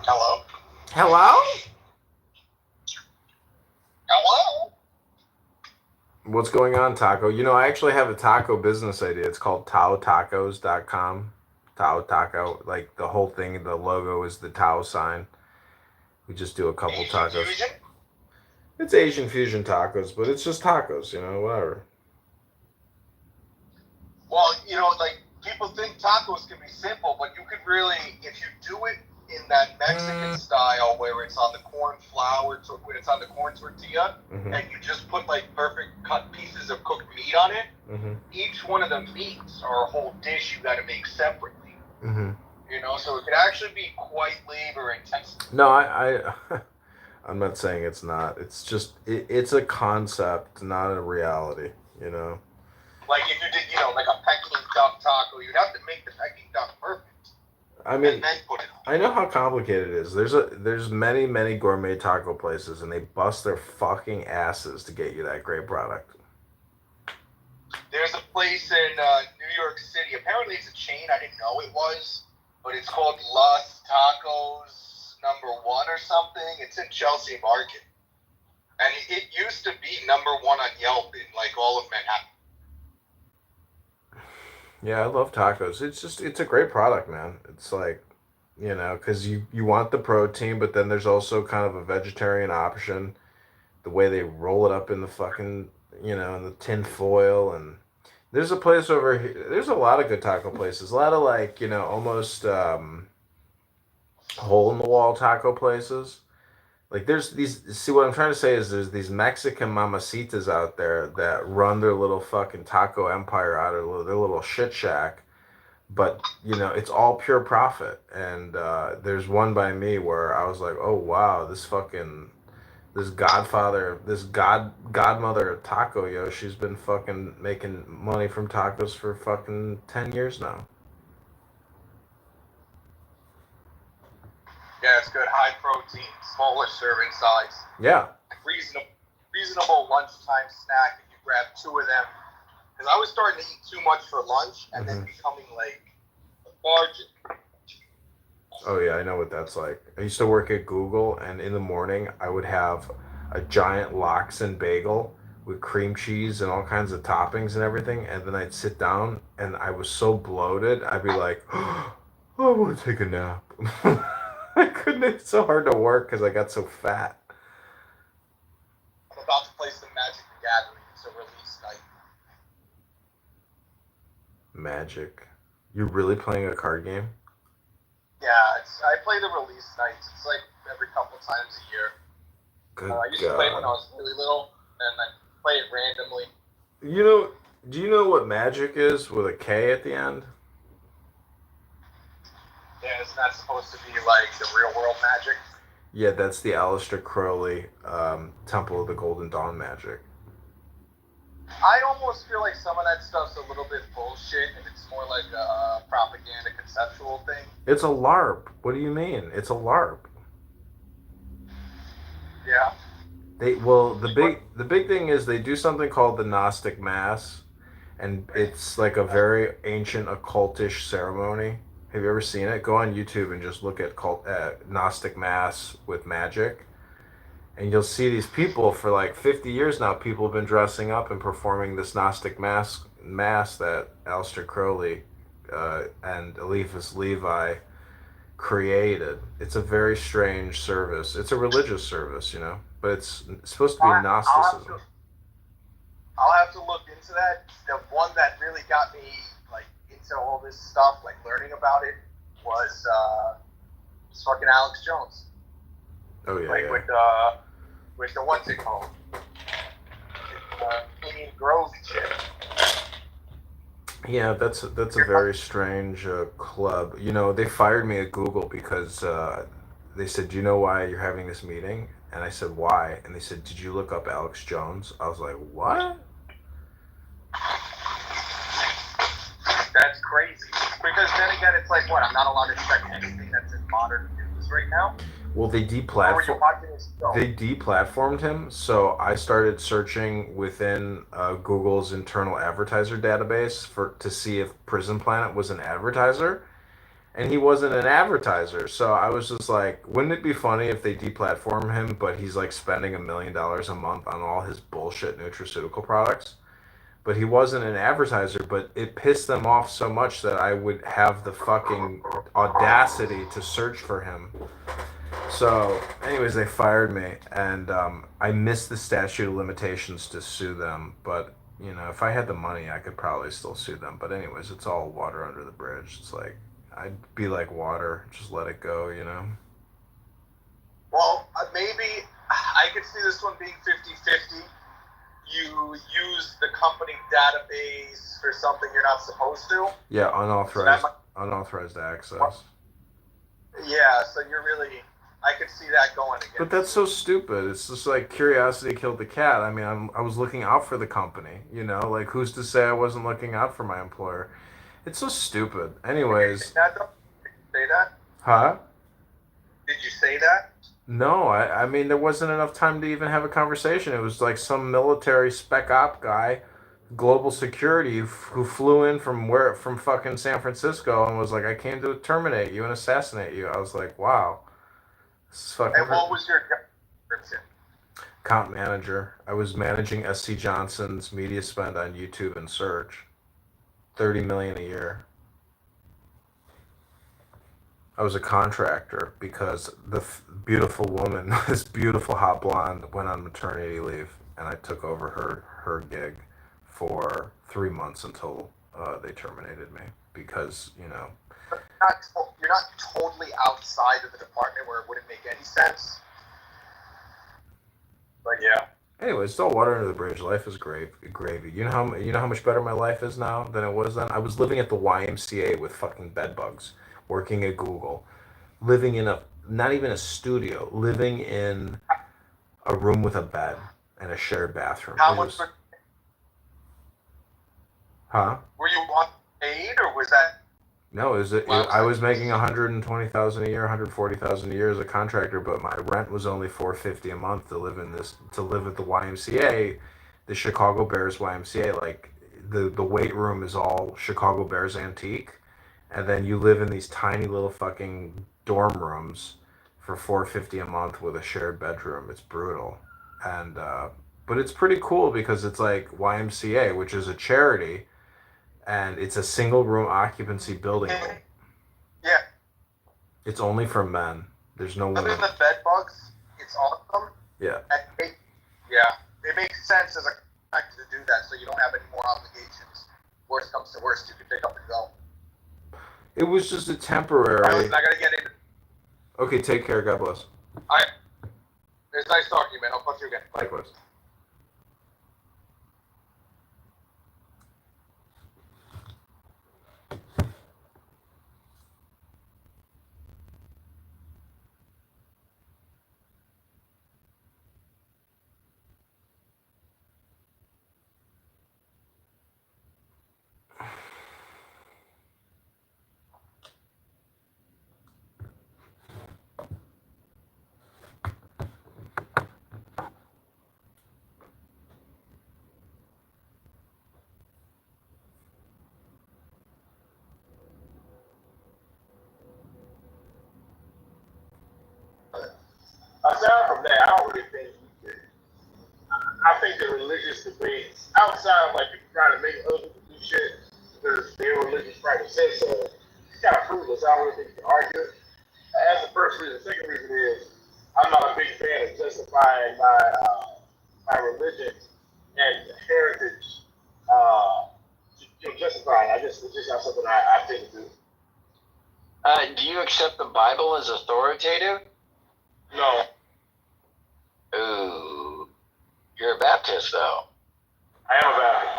S5: Hello?
S9: Hello?
S5: Hello?
S9: What's going on, Taco? I actually have a taco business idea. It's called TaoTacos.com. Tao Taco. Like, the whole thing, the logo is the Tao sign. We just do a couple tacos.
S5: Fusion?
S9: It's Asian fusion tacos, but it's just tacos, whatever.
S5: Well, like people think tacos can be simple, but you could really, if you do it in that Mexican style where it's on the corn flour, when it's on the corn tortilla, and you just put like perfect cut pieces of cooked meat on it. Each one of the meats are a whole dish you got to make separately. So it could actually be quite labor intensive.
S9: No, I'm not saying it's not. It's just it's a concept, not a reality.
S5: Like if you did, like a Peking duck taco, you'd have to make the Peking duck perfect.
S9: I mean,
S5: and then put it on.
S9: I know how complicated it is. There's many gourmet taco places, and they bust their fucking asses to get you that great product.
S5: There's a place in New York City. Apparently, it's a chain. I didn't know it was, but it's called Los Tacos #1 or something. It's in Chelsea Market, and it used to be #1 on Yelp in like all of Manhattan.
S9: Yeah, I love tacos. It's a great product, man. It's like, because you want the protein, but then there's also kind of a vegetarian option. The way they roll it up in the fucking, in the tin foil. And there's a place over here. There's a lot of good taco places. A lot of like, almost hole in the wall taco places. Like there's these, see what I'm trying to say is there's these Mexican mamacitas out there that run their little fucking taco empire out of their little shit shack, but it's all pure profit. And there's one by me where I was like, oh wow, this godmother taco, she's been fucking making money from tacos for fucking 10 years now.
S5: Yeah, it's good. High protein, smaller serving size.
S9: Yeah.
S5: Reasonable lunchtime snack if you grab 2 of them. Because I was starting to eat too much for lunch and then becoming like lethargic.
S9: Oh yeah, I know what that's like. I used to work at Google, and in the morning I would have a giant lox-and bagel with cream cheese and all kinds of toppings and everything, and then I'd sit down and I was so bloated, I'd be like, oh, I want to take a nap. I couldn't. It's so hard to work because I got so fat.
S5: I'm about to play some Magic the Gathering. It's a release night.
S9: Magic? You're really playing a card game?
S5: Yeah, I play the release nights. It's like every couple times a year.
S9: Good
S5: I used to play when I was really little, and I play it randomly.
S9: Do you know what Magic is with a K at the end?
S5: Yeah, isn't that supposed to be like the real world Magic?
S9: Yeah, that's the Aleister Crowley Temple of the Golden Dawn magic.
S5: I almost feel like some of that stuff's a little bit bullshit, and it's more like a propaganda conceptual thing.
S9: It's a LARP. What do you mean? It's a LARP.
S5: Yeah.
S9: The big thing is they do something called the Gnostic Mass, and it's like a very ancient occultish ceremony. Have you ever seen it? Go on YouTube and just look at Gnostic Mass with magic. And you'll see these people for like 50 years now. People have been dressing up and performing this Gnostic mass that Aleister Crowley and Eliphas Levi created. It's a very strange service. It's a religious service, but it's supposed to be Gnosticism.
S5: I'll have to look into that. The one that really got me like into all this stuff, like learning about it, was fucking Alex Jones.
S9: Oh yeah.
S5: Like
S9: yeah.
S5: with the what's it called? Indian Grove shit.
S9: Yeah, that's a very strange club. They fired me at Google because they said, "Do you know why you're having this meeting?" And I said, "Why?" And they said, "Did you look up Alex Jones?" I was like, "What?"
S5: That's crazy. Because then again, it's like, what? I'm not allowed to check anything that's in modern news right now.
S9: Well, they deplatformed him, so I started searching within Google's internal advertiser database to see if Prison Planet was an advertiser, and he wasn't an advertiser. So I was just like, wouldn't it be funny if they deplatform him, but he's like spending $1 million a month on all his bullshit nutraceutical products? But he wasn't an advertiser, but it pissed them off so much that I would have the fucking audacity to search for him. So, anyways, they fired me, and I missed the statute of limitations to sue them, but you know, if I had the money, I could probably still sue them. But anyways, it's all water under the bridge. It's like I'd be like water, just let it go, you know.
S5: Well, maybe I could see this one being 50-50. You use the company database for something you're not supposed to.
S9: Yeah, unauthorized access.
S5: Yeah, so you're really, I could see that going against.
S9: But that's so stupid. It's just like curiosity killed the cat. I mean, I was looking out for the company, you know? Like, who's to say I wasn't looking out for my employer? It's so stupid. Anyways.
S5: Did you say that?
S9: Huh?
S5: Did you say that?
S9: No, I mean, there wasn't enough time to even have a conversation. It was like some military spec op guy, global security, who flew in from fucking San Francisco and was like, I came to terminate you and assassinate you. I was like, wow. This is fucking.
S5: And what was your description?
S9: Account manager. I was managing SC Johnson's media spend on YouTube and search. $30 million a year. I was a contractor because the beautiful woman, this beautiful hot blonde, went on maternity leave, and I took over her gig for 3 months until they terminated me because, you know.
S5: You're not totally outside of the department where it wouldn't make any sense. But yeah.
S9: Anyways, it's all water under the bridge. Life is gravy. You know how much better my life is now than it was then? I was living at the YMCA with fucking bed bugs, working at Google, living in not even a studio, living in a room with a bed and a shared bathroom.
S5: How much?
S9: Huh?
S5: Were you on paid or was that?
S9: No, I was making $120,000 a year, $140,000 a year as a contractor, but my rent was only $450 a month to live at the YMCA, the Chicago Bears YMCA. Like the weight room is all Chicago Bears antique, and then you live in these tiny little fucking dorm rooms for $450 a month with a shared bedroom. It's brutal, and but it's pretty cool because it's like YMCA, which is a charity. And it's a single room occupancy building.
S5: Yeah.
S9: It's only for men. There's no women.
S5: Other than the bed bugs, it's awesome.
S9: Yeah.
S5: It makes sense as a contract to do that, so you don't have any more obligations. Worst comes to worst, you can pick up and go.
S9: It was just a temporary.
S5: I was not gonna get into.
S9: Okay, take care. God bless.
S5: It's nice talking to you, man. I'll talk to you again.
S9: Likewise.
S10: Aside from that, I don't really think we could. I think the religious debates, outside of like people trying to make other people do shit because their religious practice says so, it's kind of fruitless. I don't really think you can argue it. That's the first reason. The second reason is I'm not a big fan of justifying my religion and heritage. Justifying. It's just not something I tend to do.
S13: Do you accept the Bible as authoritative?
S10: No.
S13: Ooh, you're a Baptist, though.
S10: I am a Baptist.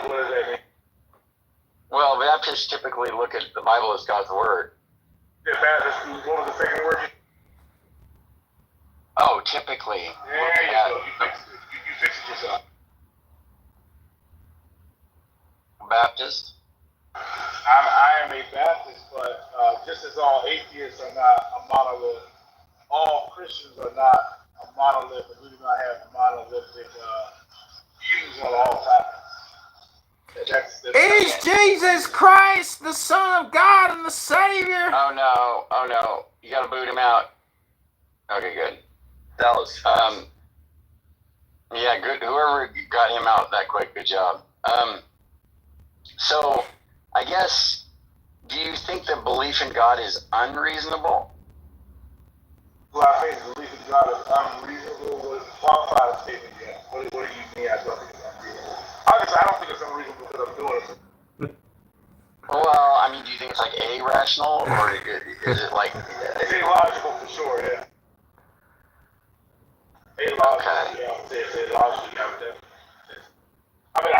S10: What does that mean?
S13: Well, Baptists typically look at the Bible as God's word.
S10: Yeah, Baptist. What was the second word?
S13: Oh, typically.
S10: There you go. You fixed it yourself.
S13: Baptist?
S10: I am a Baptist, but just as all atheists are not a monolith, all Christians are not a monolith, and we do not have monolithic views on all topics. That's
S9: Is Jesus Christ the Son of God and the Savior?
S13: Oh no. You gotta boot him out. Okay, good.
S5: That was fast.
S13: Yeah, good. Whoever got him out that quick, good job. So, I guess, do you think that belief in God is unreasonable?
S10: Well, I think belief in God is unreasonable. What is qualified statement? Yeah. What do you mean? I don't think it's unreasonable. I
S3: I don't think it's unreasonable because I'm doing it.
S13: Well, I mean, do you think it's like irrational, or is it like?
S3: It's illogical for sure, yeah. Illogical,
S13: Okay.
S3: yeah. It's illogical, yeah. I mean,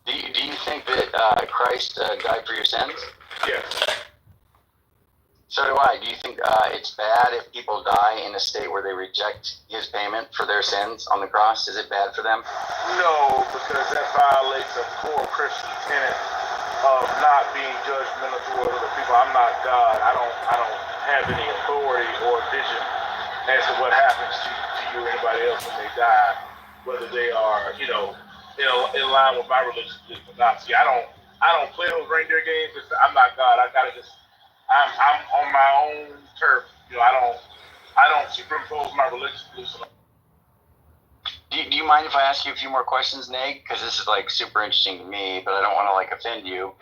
S13: do you think that Christ died for your sins?
S3: Yes.
S13: So do I. Do you think it's bad if people die in a state where they reject his payment for their sins on the cross? Is it bad for them?
S3: No, because that violates a core Christian tenet of not being judgmental towards other people. I'm not God. I don't have any authority or vision as to what happens to you or anybody else when they die, whether they are, in line with my religious beliefs or not. See, I don't play those reindeer games. I'm not God. I'm on my own turf. I don't superimpose my religious beliefs.
S13: Do you mind if I ask you a few more questions, Nate? Because this is like super interesting to me, but I don't want to like offend you.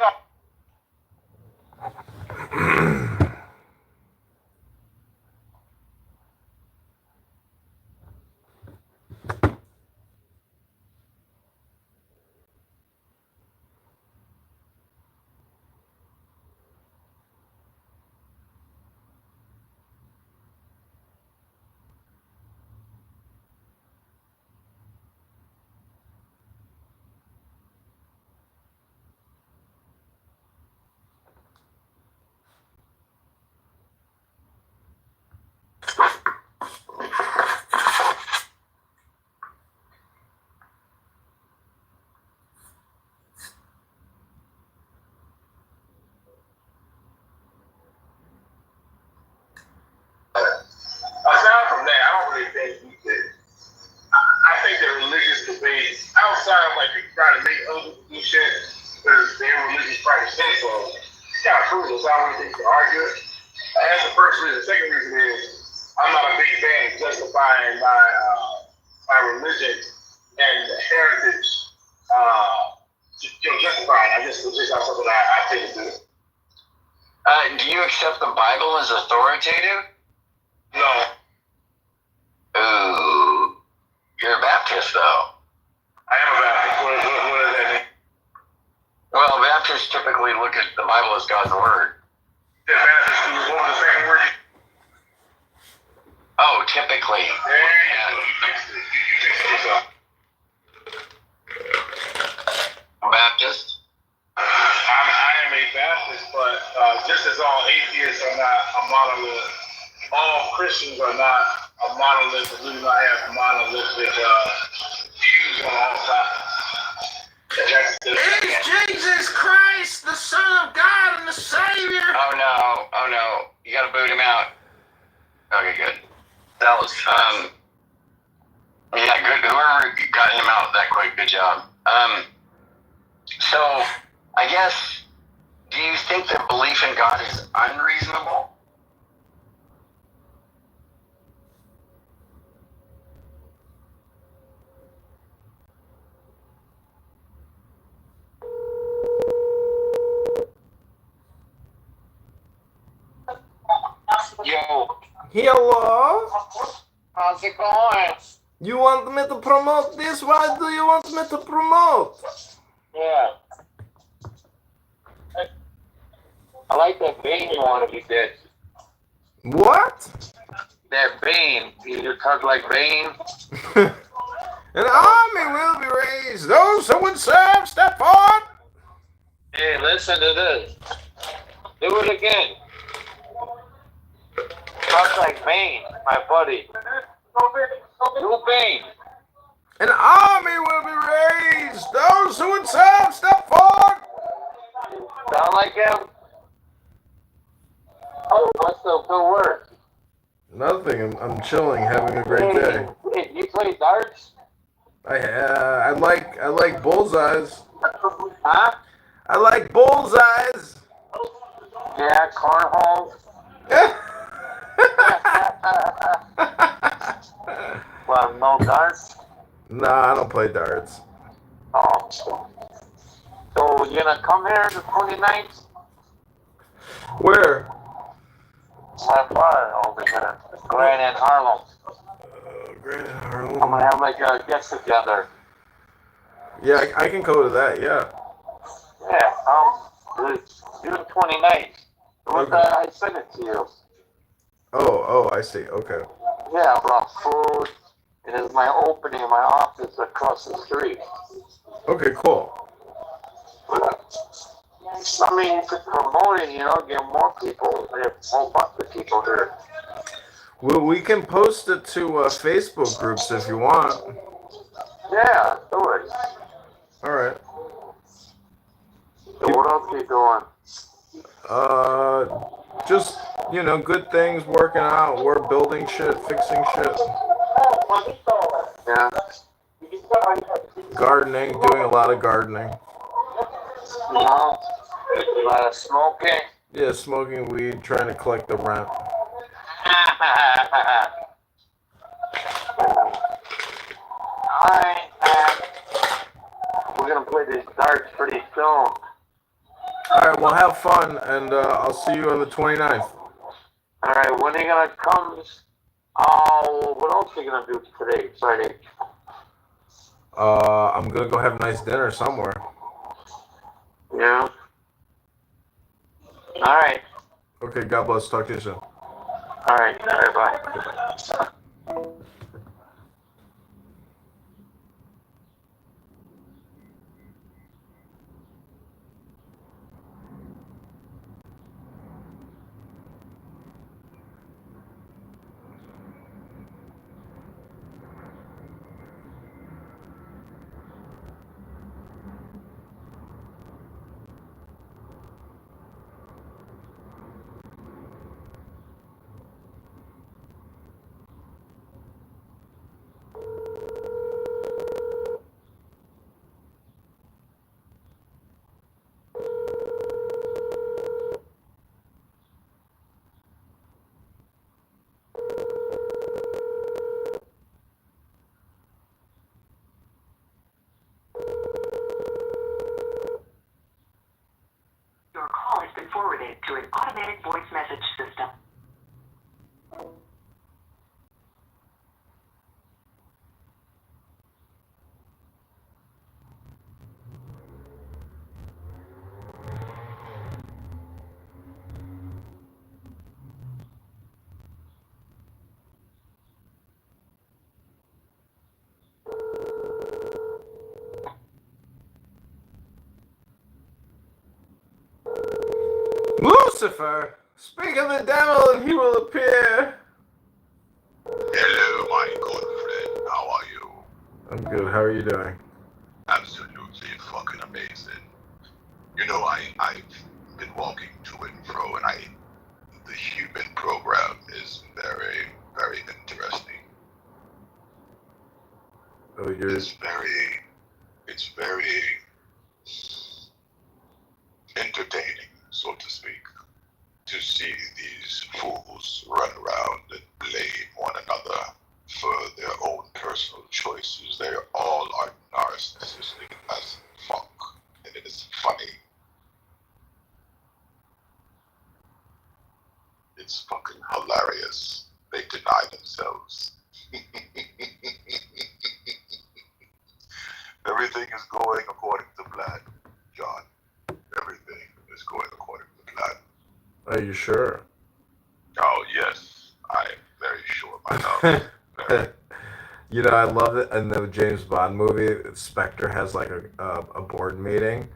S3: Aside from that, I don't really think I think that religious debates outside of like people trying to make other do shit because their religious practice is so it's kind of fruitless. I don't really think you can argue it. That's the first reason. The second reason is I'm not a big fan of justifying my religion and the heritage. Justifying. It's just not something I take to do.
S13: Do you accept the Bible as authoritative?
S3: No.
S13: Ooh, you're a Baptist, though.
S3: I am a Baptist. What does that mean?
S13: Well, Baptists typically look at the Bible as God's word.
S3: Yeah, Baptist. What was the second word?
S13: Oh, typically.
S3: There you go. You fixed it. You fixed it yourself.
S13: Baptist?
S3: I am a Baptist, but just as all atheists are not a monolith, all Christians are not a monolith, and we do not have monolithic views on all topics.
S9: Is Jesus Christ the Son of God and the Savior?
S13: Oh no. You gotta boot him out. Okay, good. That was, yeah, good. Whoever got him out that quick, good job. So, I guess, do you think that belief in God is unreasonable?
S5: Yo,
S9: Hello?
S5: how's it going?
S9: You want me to promote this? Why do you want me to promote?
S5: Yeah. I like that Bane one you did.
S9: What?
S5: That Bane. You talk like Bane.
S9: An army will be raised. Those who would serve, step forward.
S5: Hey, listen to this. Do it again. Talk like Bane, my buddy. Do Bane.
S9: An army will be raised. Those who would serve, step forward.
S5: Sound like him? Oh, what's the good word?
S9: Nothing. I'm chilling, having a great day.
S5: Hey, you play darts?
S9: I like bullseyes.
S5: Huh?
S9: I like bullseyes.
S5: Yeah, cornhole. Well, no darts?
S9: Nah, I don't play darts.
S5: Oh. So you're gonna come here the 29th?
S9: Where?
S5: My far over here. Grand in Harlem.
S9: Grand
S5: I'm
S9: Harlem.
S5: gonna have like a get together.
S9: Yeah, I can go to that. Yeah.
S13: Yeah, June 29th.
S9: Okay.
S13: I sent it to you.
S9: Oh, I see. Okay.
S13: Yeah, about food. And it's my opening in my office across the street.
S9: Okay, cool.
S13: I mean, you could promote it, get more people. There's a whole bunch of people here.
S9: Well, we can post it to Facebook groups if you want.
S13: Yeah, do it.
S9: All right.
S13: So what else are you doing?
S9: Just good things, working out. We're building shit, fixing shit.
S13: Yeah.
S9: Gardening, doing a lot of gardening.
S13: A lot of smoking.
S9: Yeah, smoking weed, trying to collect the rent.
S13: Alright, we're gonna play these darts pretty soon.
S9: Alright, well, have fun, and I'll see you on the 29th.
S13: Alright, when are you gonna come? Oh, what else are you gonna do today, Friday?
S9: I'm gonna go have a nice dinner somewhere.
S13: Yeah. Alright.
S9: Okay, God bless. Talk to you soon.
S13: Alright, bye.
S9: Goodbye.
S14: Your call has been forwarded to an automatic voice message system.
S9: Lucifer, speak of the devil and he will appear.
S15: Hello, my good friend. How are you?
S9: I'm good. How are you doing?
S15: Absolutely fucking amazing. I've been walking to and fro, and the human program is very, very interesting.
S9: Oh,
S15: It's very entertaining, so to speak, to see these fools run around and blame one another for their own personal choices. They all are narcissistic as fuck, and it is funny. It's fucking hilarious. They deny themselves. Everything is going according to plan, John. Everything is going according to plan.
S9: Are you sure?
S15: Oh, yes. I am very sure, my love.
S9: I love it. In the James Bond movie, Spectre has like a board meeting,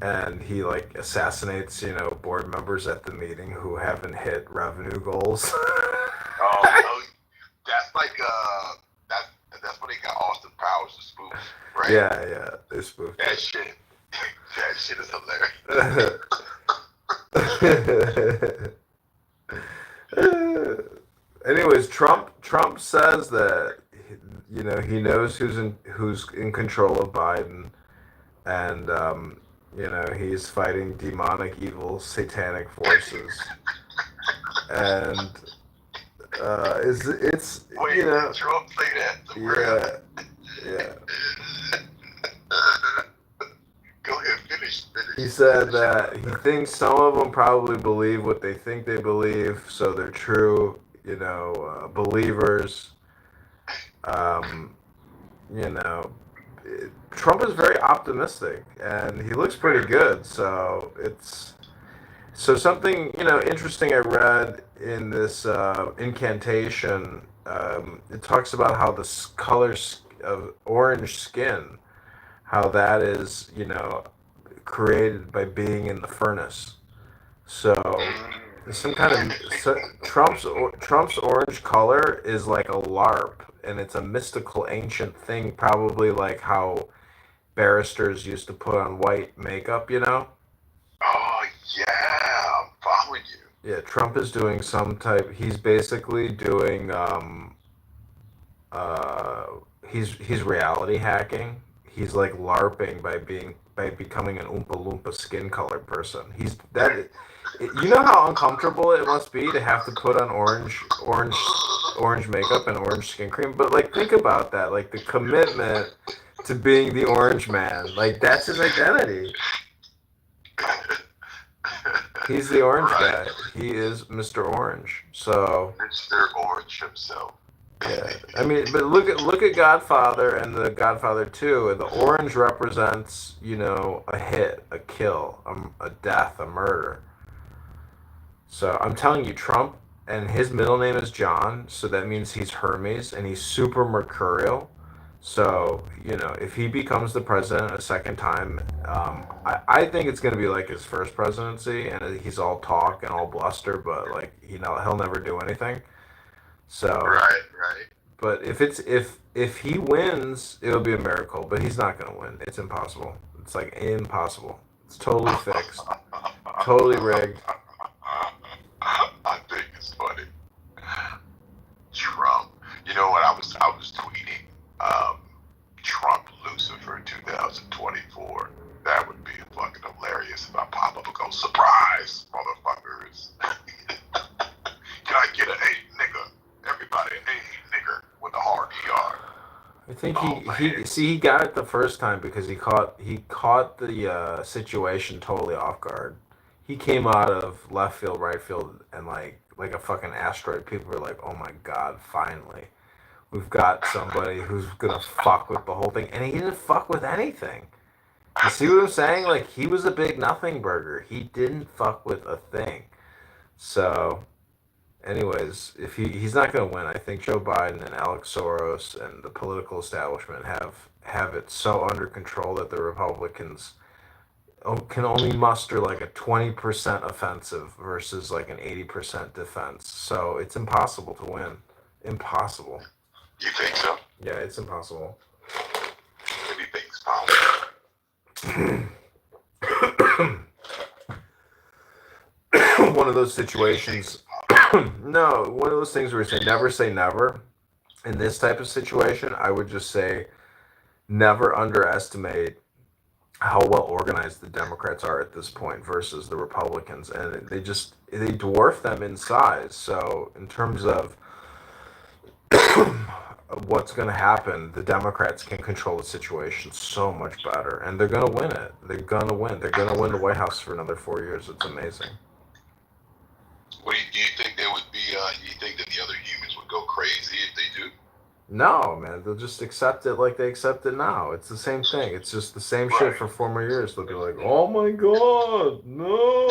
S9: and he like assassinates board members at the meeting who haven't hit revenue goals.
S15: Oh, that's like that's when they got Austin Powers to spoof, right?
S9: Yeah, they spoofed
S15: that
S9: it.
S15: shit. That shit is hilarious.
S9: Anyways, Trump says that he knows who's in control of Biden, and he's fighting demonic, evil, satanic forces, and it's
S15: Wait, did Trump say that?
S9: Yeah.
S15: Go ahead, finish.
S9: He said that he thinks some of them probably believe what they think they believe, so they're true, believers. Trump is very optimistic, and he looks pretty good. So something interesting I read in this incantation. It talks about how the colors of orange skin, how that is created by being in the furnace. So some kind of Trump's orange color is like a LARP, and it's a mystical ancient thing, probably like how barristers used to put on white makeup.
S15: Oh yeah, I'm following you.
S9: Yeah, Trump is doing some type. He's basically doing. He's reality hacking. He's like LARPing by becoming an Oompa Loompa skin color person. He's that. You know how uncomfortable it must be to have to put on orange makeup and orange skin cream. But like, think about that. Like the commitment to being the orange man. Like that's his identity. He's the orange guy. He is Mr. Orange. So
S15: Mr. Orange himself.
S9: yeah, I mean, but look at Godfather and the Godfather 2, and the orange represents a hit, a kill, a death, a murder. So I'm telling you, Trump, and his middle name is John, so that means he's Hermes, and he's super mercurial. So if he becomes the president a second time, I think it's going to be like his first presidency, and he's all talk and all bluster, but like he'll never do anything. So
S15: right.
S9: But if he wins, it'll be a miracle. But he's not gonna win. It's impossible. It's like impossible. It's totally fixed. Totally rigged.
S15: I think it's funny. Trump. You know what? I was tweeting Trump Lucifer 2024. That would be fucking hilarious if I pop up and go, surprise, motherfuckers. Can I get a hey nigga? Everybody, hey nigger with a hard ER.
S9: I think he got it the first time because he caught the situation totally off guard. He came out of left field, right field, and like a fucking asteroid. People were like, "Oh my god, finally, we've got somebody who's gonna fuck with the whole thing," and he didn't fuck with anything. You see what I'm saying? Like he was a big nothing burger. He didn't fuck with a thing. So. Anyways, if he's not going to win, I think Joe Biden and Alex Soros and the political establishment have it so under control that the Republicans can only muster like a 20% offensive versus like an 80% defense. So it's impossible to win. Impossible.
S15: You think so?
S9: Yeah, it's impossible.
S15: What do you think's possible?
S9: One of those situations. No, one of those things where you say never. In this type of situation, I would just say never underestimate how well organized the Democrats are at this point versus the Republicans, and they dwarf them in size. So in terms of what's going to happen, the Democrats can control the situation so much better, and they're going to win it. They're going to win. They're going to win the White House for another 4 years. It's amazing.
S15: What do you think they would be? You think that the other humans would go crazy if they do?
S9: No, man. They'll just accept it like they accept it now. It's the same thing. It's just the same shit for 4 more years. They'll be like, "Oh my god, no."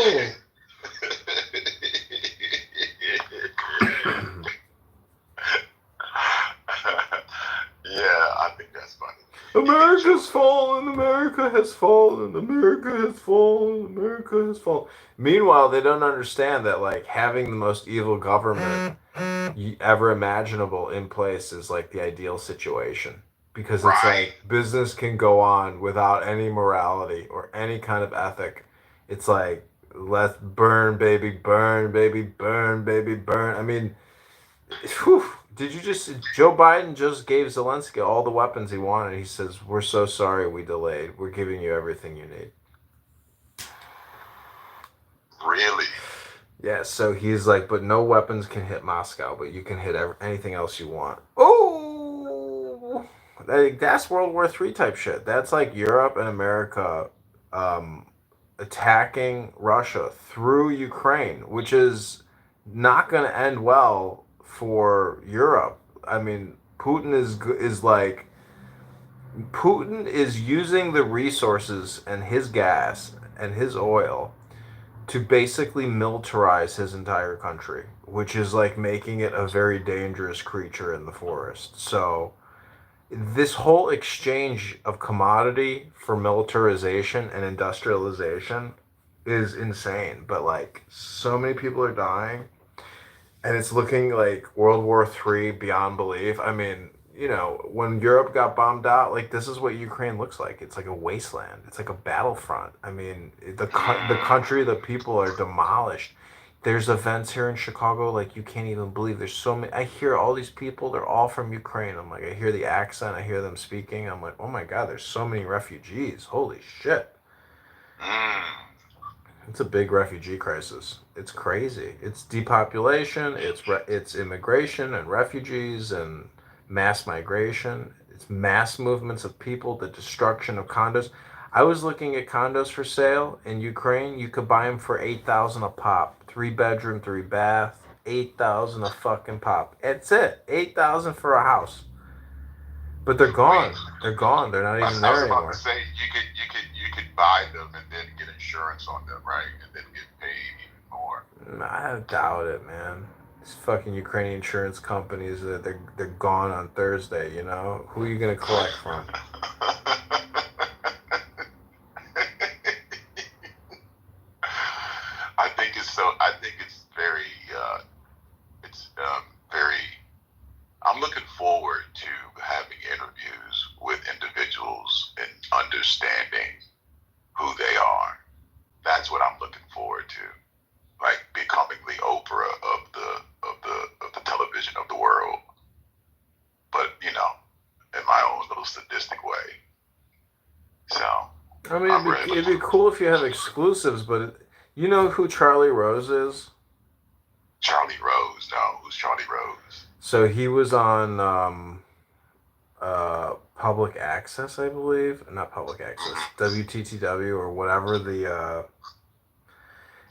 S15: Yeah, I think that's funny.
S9: America's fallen. America has fallen. America has fallen. America has fallen. Meanwhile, they don't understand that like having the most evil government ever imaginable in place is like the ideal situation, because it's like business can go on without any morality or any kind of ethic. It's like, let's burn, baby, burn, baby, burn, baby, burn. I mean, whew. Joe Biden just gave Zelensky all the weapons he wanted. He says, "We're so sorry we delayed. We're giving you everything you need."
S15: Really?
S9: Yeah, so he's like, "But no weapons can hit Moscow, but you can hit anything else you want." Oh! That's World War III type shit. That's like Europe and America attacking Russia through Ukraine, which is not going to end well for Europe. I mean, Putin is like Putin is using the resources and his gas and his oil to basically militarize his entire country, which is like making it a very dangerous creature in the forest. So this whole exchange of commodity for militarization and industrialization is insane. But like so many people are dying, and it's looking like World War III beyond belief. I mean, you know, when Europe got bombed out, like this is what Ukraine looks like. It's like a wasteland. It's like a battlefront. I mean, the country, the people are demolished. There's events here in Chicago like you can't even believe. There's so many. I hear all these people. They're all from Ukraine. I'm like, I hear the accent. I hear them speaking. I'm like, oh my God, there's so many refugees. Holy shit. It's a big refugee crisis. It's crazy. It's depopulation. It's immigration and refugees and mass migration. It's mass movements of people. The destruction of condos. I was looking at condos for sale in Ukraine. You could buy them for 8,000 a pop. 3 bedroom, 3 bath. 8,000 a fucking pop. That's it. 8,000 for a house. But they're gone. They're gone. They're not even there anymore.
S15: I was about to say you could buy them and then get insurance on them, right? And then get paid even more.
S9: I doubt it, man. These fucking Ukrainian insurance companies, they're gone on Thursday. You know, who are you gonna collect from?
S15: I think it's very. Very. I'm looking forward to having interviews with individuals and understanding who they are. That's what I'm looking forward to. Like becoming the Oprah of the television of the world. But, you know, in my own little sadistic way. So
S9: I mean, it'd be cool if you have exclusives, but you know who Charlie Rose is?
S15: Charlie Rose, no. Who's Charlie Rose?
S9: So he was on public access, I believe. Not public access, WTTW or whatever the.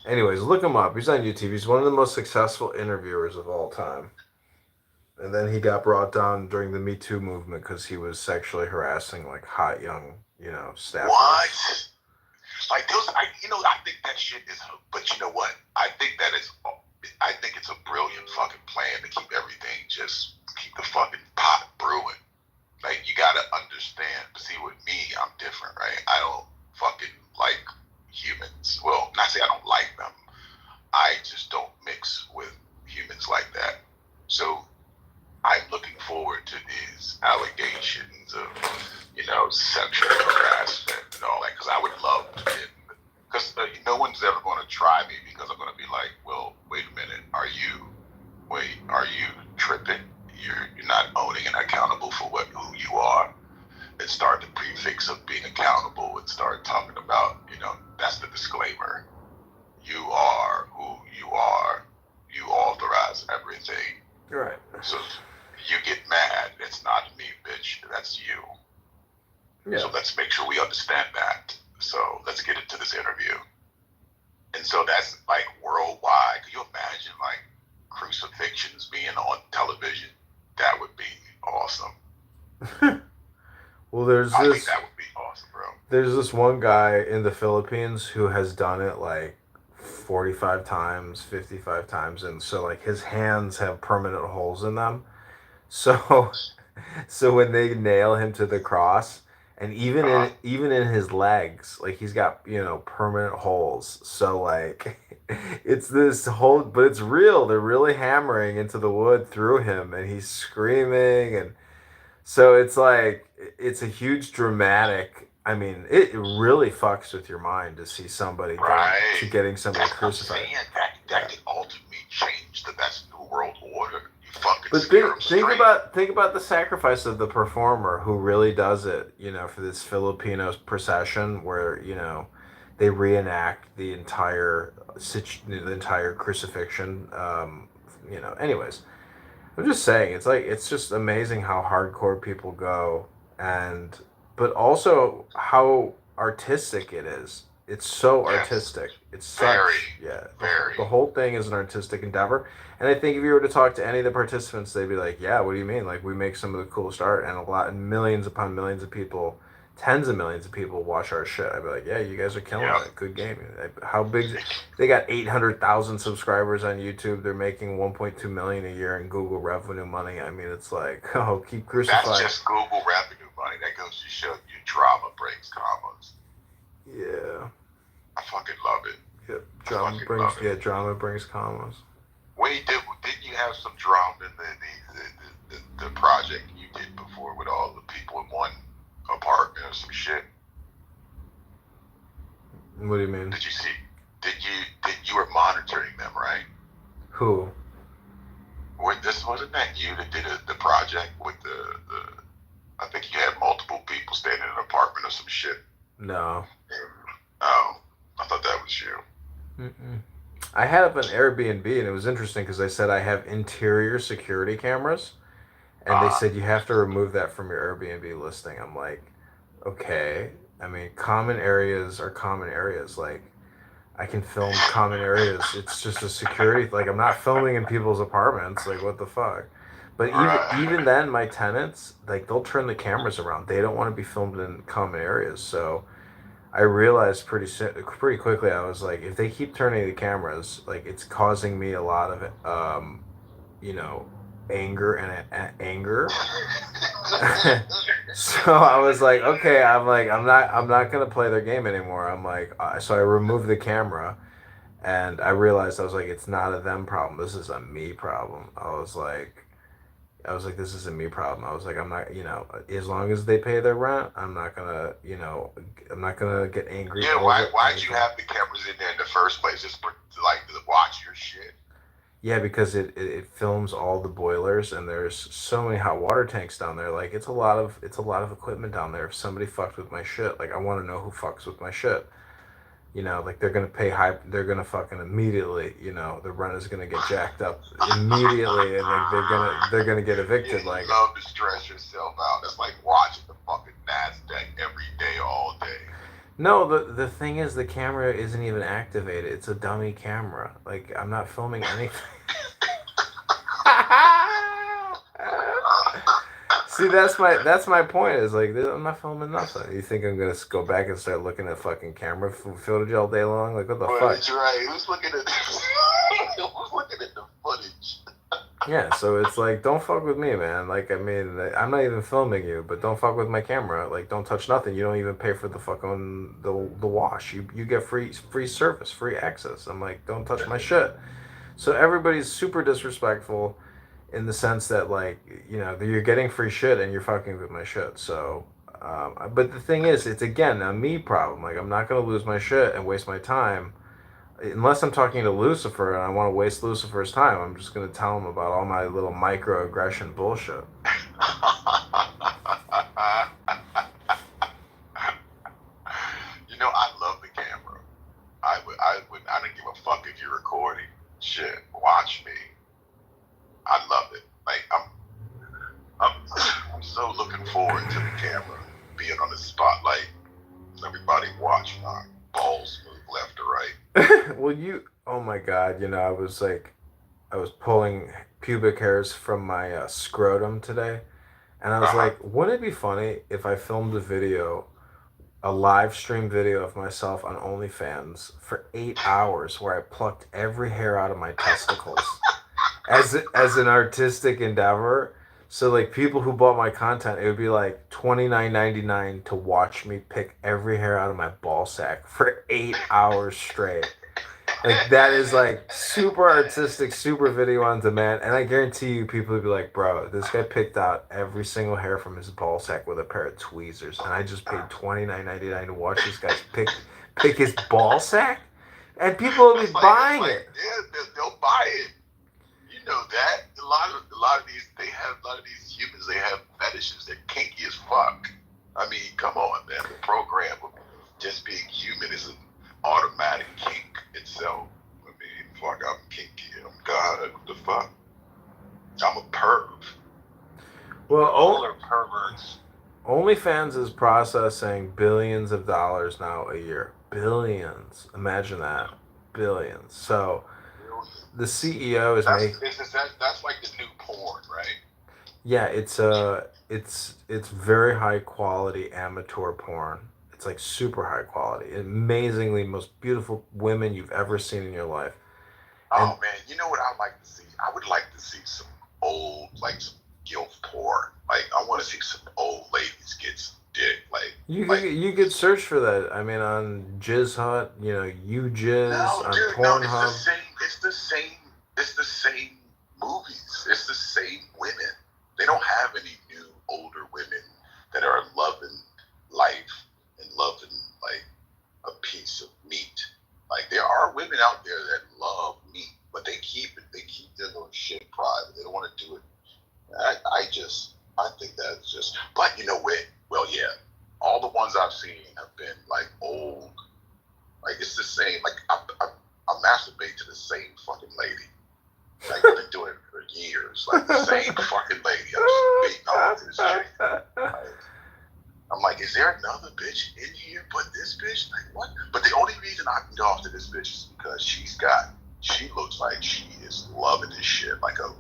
S9: Anyways, look him up. He's on YouTube. He's one of the most successful interviewers of all time. And then he got brought down during the Me Too movement because he was sexually harassing like hot young, staffers.
S15: What? Like those, I think that shit is. But you know what? I think it's a brilliant fucking plan to keep keep the fucking pot brewing. Like you gotta understand. See, with me, I'm different, right? I don't fucking like humans. Well, not say I don't like them. I just don't mix with humans like that. So I'm looking forward to these allegations of, sexual harassment and all that, because I would love to get, because no one's ever going to try me because I'm going to be like, well, wait a minute, are you tripping? You're not owning and accountable for who you are. And start the prefix of being accountable and start talking about, that's the disclaimer. You are who you are. You authorize everything.
S9: Right.
S15: So you get mad. It's not me, bitch. That's you.
S9: Yeah.
S15: So let's make sure we understand that. So let's get into this interview. And so that's like worldwide. Can you imagine like crucifixions being on television? That would be awesome.
S9: Well, I
S15: think that would be awesome, bro.
S9: There's this one guy in the Philippines who has done it like 45 times, 55 times, and so like his hands have permanent holes in them. So when they nail him to the cross, and even in his legs, like he's got, permanent holes. So like it's this whole, but it's real. They're really hammering into the wood through him and he's screaming, and so it's like it's a huge dramatic. I mean, it really fucks with your mind to see somebody getting somebody crucified.
S15: That could ultimately change that's the world order. You fucking.
S9: But think about the sacrifice of the performer who really does it. For this Filipino procession where they reenact the entire crucifixion. Anyways, I'm just saying it's just amazing how hardcore people go, but also how artistic it is. It's so
S15: Yes.
S9: artistic. It's
S15: Very,
S9: such, yeah.
S15: very.
S9: The whole thing is an artistic endeavor. And I think if you were to talk to any of the participants, they'd be like, yeah, what do you mean? Like, we make some of the coolest art, and millions upon millions of people, tens of millions of people watch our shit. I'd be like, yeah, you guys are killing it. Good game. How big? They got 800,000 subscribers on YouTube. They're making 1.2 million a year in Google revenue money. I mean, it's like, oh, keep crucifying.
S15: That's just Google revenue money. That goes to show you drama breaks commas.
S9: Yeah.
S15: I fucking love it.
S9: Yep. Drama brings commas.
S15: Wait, didn't you have some drama in the project you did before with all the people in one apartment or some shit?
S9: What do you mean?
S15: Did you were monitoring them, right?
S9: Who?
S15: This wasn't that you that did the project with the I think you had multiple people staying in an apartment or some shit.
S9: No.
S15: Oh, I thought that was you.
S9: Mm-mm. I had up an Airbnb, and it was interesting because I said I have interior security cameras, and they said you have to remove that from your Airbnb listing. I'm like, okay. I mean, common areas are common areas. Like, I can film common areas. It's just a security. Like, I'm not filming in people's apartments. Like, what the fuck? But even then, my tenants, like, they'll turn the cameras around. They don't want to be filmed in common areas. So I realized pretty quickly, I was like, if they keep turning the cameras, like, it's causing me a lot of, anger and anger. So I was like, okay, I'm not gonna play their game anymore. I'm like, so I removed the camera, and I realized, I was like, it's not a them problem. This is a me problem. I was like, this is a me problem. I was like, I'm not, as long as they pay their rent, I'm not gonna get angry.
S15: Yeah, why'd you have the cameras in there in the first place? Just to watch your shit?
S9: Yeah, because it films all the boilers, and there's so many hot water tanks down there. Like, it's a lot of equipment down there. If somebody fucked with my shit, like, I want to know who fucks with my shit. Like, they're gonna pay high. They're gonna fucking immediately. The rent is gonna get jacked up immediately, and like they're gonna get evicted.
S15: Yeah,
S9: like,
S15: you love to stress yourself out. It's like watching the fucking NASDAQ every day, all day.
S9: no, the thing is, the camera isn't even activated. It's a dummy camera. Like, I'm not filming anything. See, that's my point. Is like, I'm not filming nothing. You think I'm gonna go back and start looking at fucking camera footage all day long? Like, what the fuck?
S15: That's right. Who's looking at the footage?
S9: Yeah, so it's like, don't fuck with me, man. Like, I mean, I'm not even filming you, but don't fuck with my camera. Like, don't touch nothing. You don't even pay for the fucking the wash. You get free service, free access. I'm like, don't touch my shit. So everybody's super disrespectful, in the sense that, like, you're getting free shit and you're fucking with my shit. So, but the thing is, it's, again, a me problem. Like, I'm not gonna lose my shit and waste my time, unless I'm talking to Lucifer and I want to waste Lucifer's time. I'm just gonna tell him about all my little microaggression bullshit.
S15: I love the camera. I don't give a fuck if you're recording. Shit, watch me. I love it. Like, I'm so looking forward to the camera being on the spotlight. Everybody watch my balls move left or right.
S9: Well, oh my God, I was pulling pubic hairs from my scrotum today, and I was like, wouldn't it be funny if I filmed a live stream video of myself on OnlyFans for 8 hours, where I plucked every hair out of my testicles as an artistic endeavor? So, like, people who bought my content, it would be like $29.99 to watch me pick every hair out of my ball sack for 8 hours straight. Like, that is, like, super artistic, super video on demand. And I guarantee you, people would be like, bro, this guy picked out every single hair from his ball sack with a pair of tweezers, and I just paid $29.99 to watch this guy pick his ball sack? And people will be buying it.
S15: Yeah, they'll buy it. You know that. A lot of these humans, they have fetishes. They're kinky as fuck. I mean, come on, man. The program of just being human is an automatic kink itself. I mean, fuck, I'm kinky. I'm God. What the fuck? I'm a perv.
S9: Well,
S15: all are perverts.
S9: OnlyFans is processing billions of dollars now a year. billions. Imagine that, billions. So the CEO is making.
S15: That's like the new porn, right?
S9: Yeah, it's very high quality amateur porn. It's like super high quality, amazingly most beautiful women you've ever seen in your life.
S15: Oh man, you know what I'd like to see? I would like to see some old, like some guilt porn. Like I want to see some old ladies get some dick. Like
S9: You could search for that. I mean, on Jizz Hut, you Jizz
S15: no,
S9: on
S15: dude, no,
S9: Pornhub.
S15: It's the same movies. It's the same women. They don't have any new older women that are loving life and loving like a piece of meat. Like there are women out there that love meat, but they keep their little shit private. They don't want to do it. I think that's just. But you know what? Well, yeah, all the ones I've seen have been like old. Like it's the same. Like I masturbate to the same fucking lady. Like I've been doing it for years. Like the same fucking lady. I'm just beating off this chick. Like, I'm like, is there another bitch in here but this bitch? Like what? But the only reason I beat off to this bitch is because she looks like she is loving this shit. Like an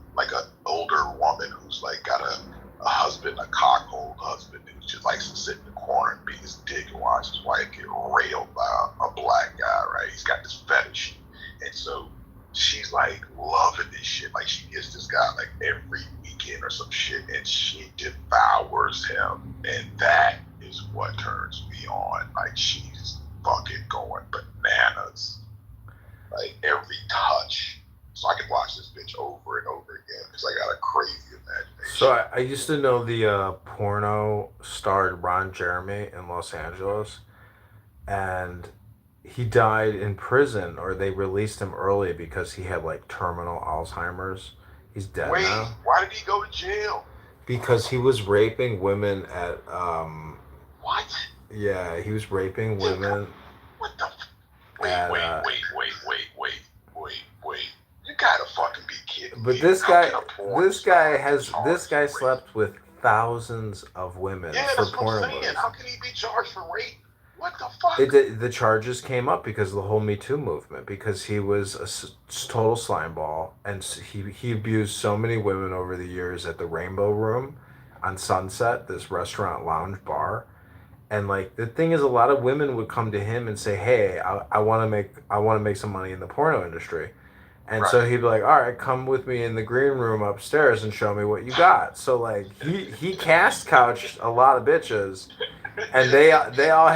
S15: older woman who's like got a husband, a cockhold husband who just likes to sit in the corner and beat his dick and watch his wife get railed by a black guy, right? He's got this fetish. And so she's like loving this shit. Like she gets this guy like every weekend or some shit and she devours him. And that is what turns me on. Like she's fucking going bananas. Like every touch. So I can watch this bitch over and over again because I got a crazy imagination.
S9: So I used to know the porno starred Ron Jeremy in Los Angeles, and he died in prison, or they released him early because he had like terminal Alzheimer's. He's dead now.
S15: Why did he go to jail?
S9: Because he was raping women at
S15: What?
S9: Yeah, he was raping women.
S15: What the? Wait. You gotta fucking be kidding me.
S9: But this guy slept with thousands of women
S15: Yeah,
S9: for
S15: that's what I'm
S9: porno.
S15: saying. How can he be charged for rape? What the fuck?
S9: The charges came up because of the whole Me Too movement, because he was a total slimeball, and he abused so many women over the years at the Rainbow Room on Sunset, this restaurant lounge bar. And like the thing is, a lot of women would come to him and say, "Hey, I want to make some money in the porno industry," and so he'd be like, "All right, come with me in the green room upstairs and show me what you got." So like he cast couched a lot of bitches, and they all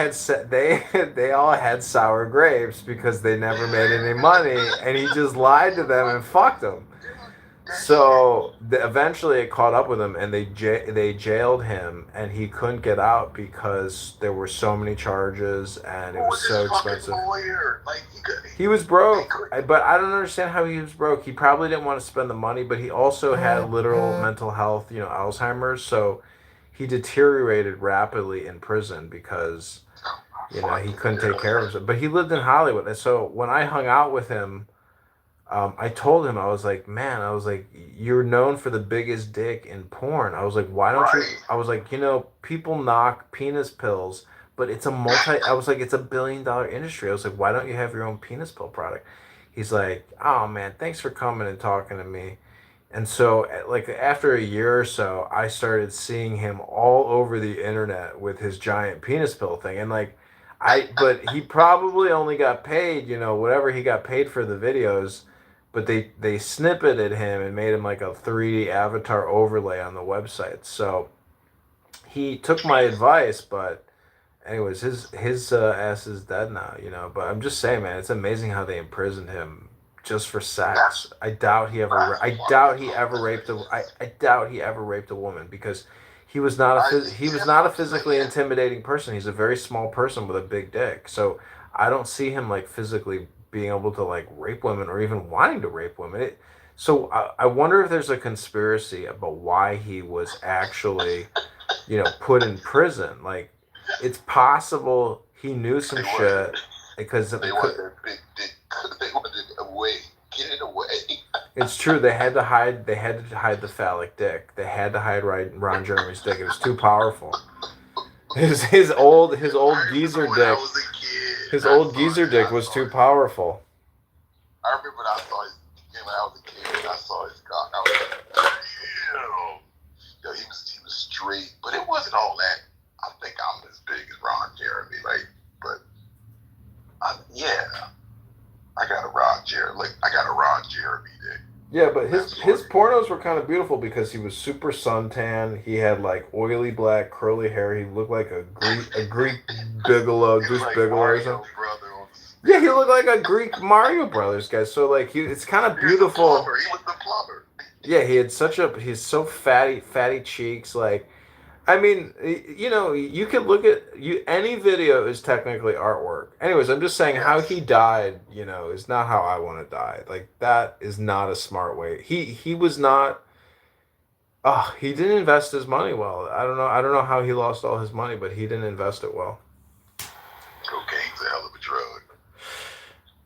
S9: had sour grapes because they never made any money, and he just lied to them and fucked them. So eventually it caught up with him, and they jailed him, and he couldn't get out because there were so many charges and it was so expensive. He was broke, but I don't understand how he was broke. He probably didn't want to spend the money, but he also had literal mental health, Alzheimer's. So he deteriorated rapidly in prison because he couldn't take care of himself. But he lived in Hollywood, and so when I hung out with him, I told him, I was like, you're known for the biggest dick in porn. I was like, why don't you? I was like, people knock penis pills, but it's it's $1 billion industry. I was like, why don't you have your own penis pill product? He's like, oh man, thanks for coming and talking to me. And so, like, after a year or so, I started seeing him all over the internet with his giant penis pill thing. And like, but he probably only got paid, whatever he got paid for the videos. But they snippeted him and made him like a 3D avatar overlay on the website. So he took my advice, but anyways, his ass is dead now, But I'm just saying, man, it's amazing how they imprisoned him just for sex. I doubt he ever raped a woman, because he was not a physically intimidating person. He's a very small person with a big dick. So I don't see him like physically being able to like rape women or even wanting to rape women. So I wonder if there's a conspiracy about why he was actually, put in prison. Like, it's possible he knew some shit because
S15: they wanted their big dick. They wanted it away. Get it away.
S9: It's true. They had to hide the phallic dick. They had to hide Ron Jeremy's dick. It was too powerful. His old geezer dick.
S15: I was a kid.
S9: His old geezer dick was too powerful.
S15: I remember when I saw his, when I was a kid, and I saw his cock. I was like, damn. Yo, he was straight, but it wasn't all that. I think I'm as big as Ron Jeremy, like, but yeah, I got a Ron Jeremy dick.
S9: Yeah, but his pornos were kind of beautiful because he was super suntan. He had like oily black curly hair. He looked like a Greek Bigelow, Goose
S15: like
S9: Bigelow or
S15: Mario
S9: something.
S15: brother on
S9: Yeah, he looked like a Greek Mario Brothers guy. So like it's kind of beautiful.
S15: He was the plumber.
S9: Yeah, he's so fatty cheeks. Like, I mean, you know, you could look at any video is technically artwork. Anyways, I'm just saying how he died, you know, is not how I want to die. Like that is not a smart way. He was not. Oh, he didn't invest his money well. I don't know how he lost all his money, but he didn't invest it well.
S15: Cocaine's a hell of a drug.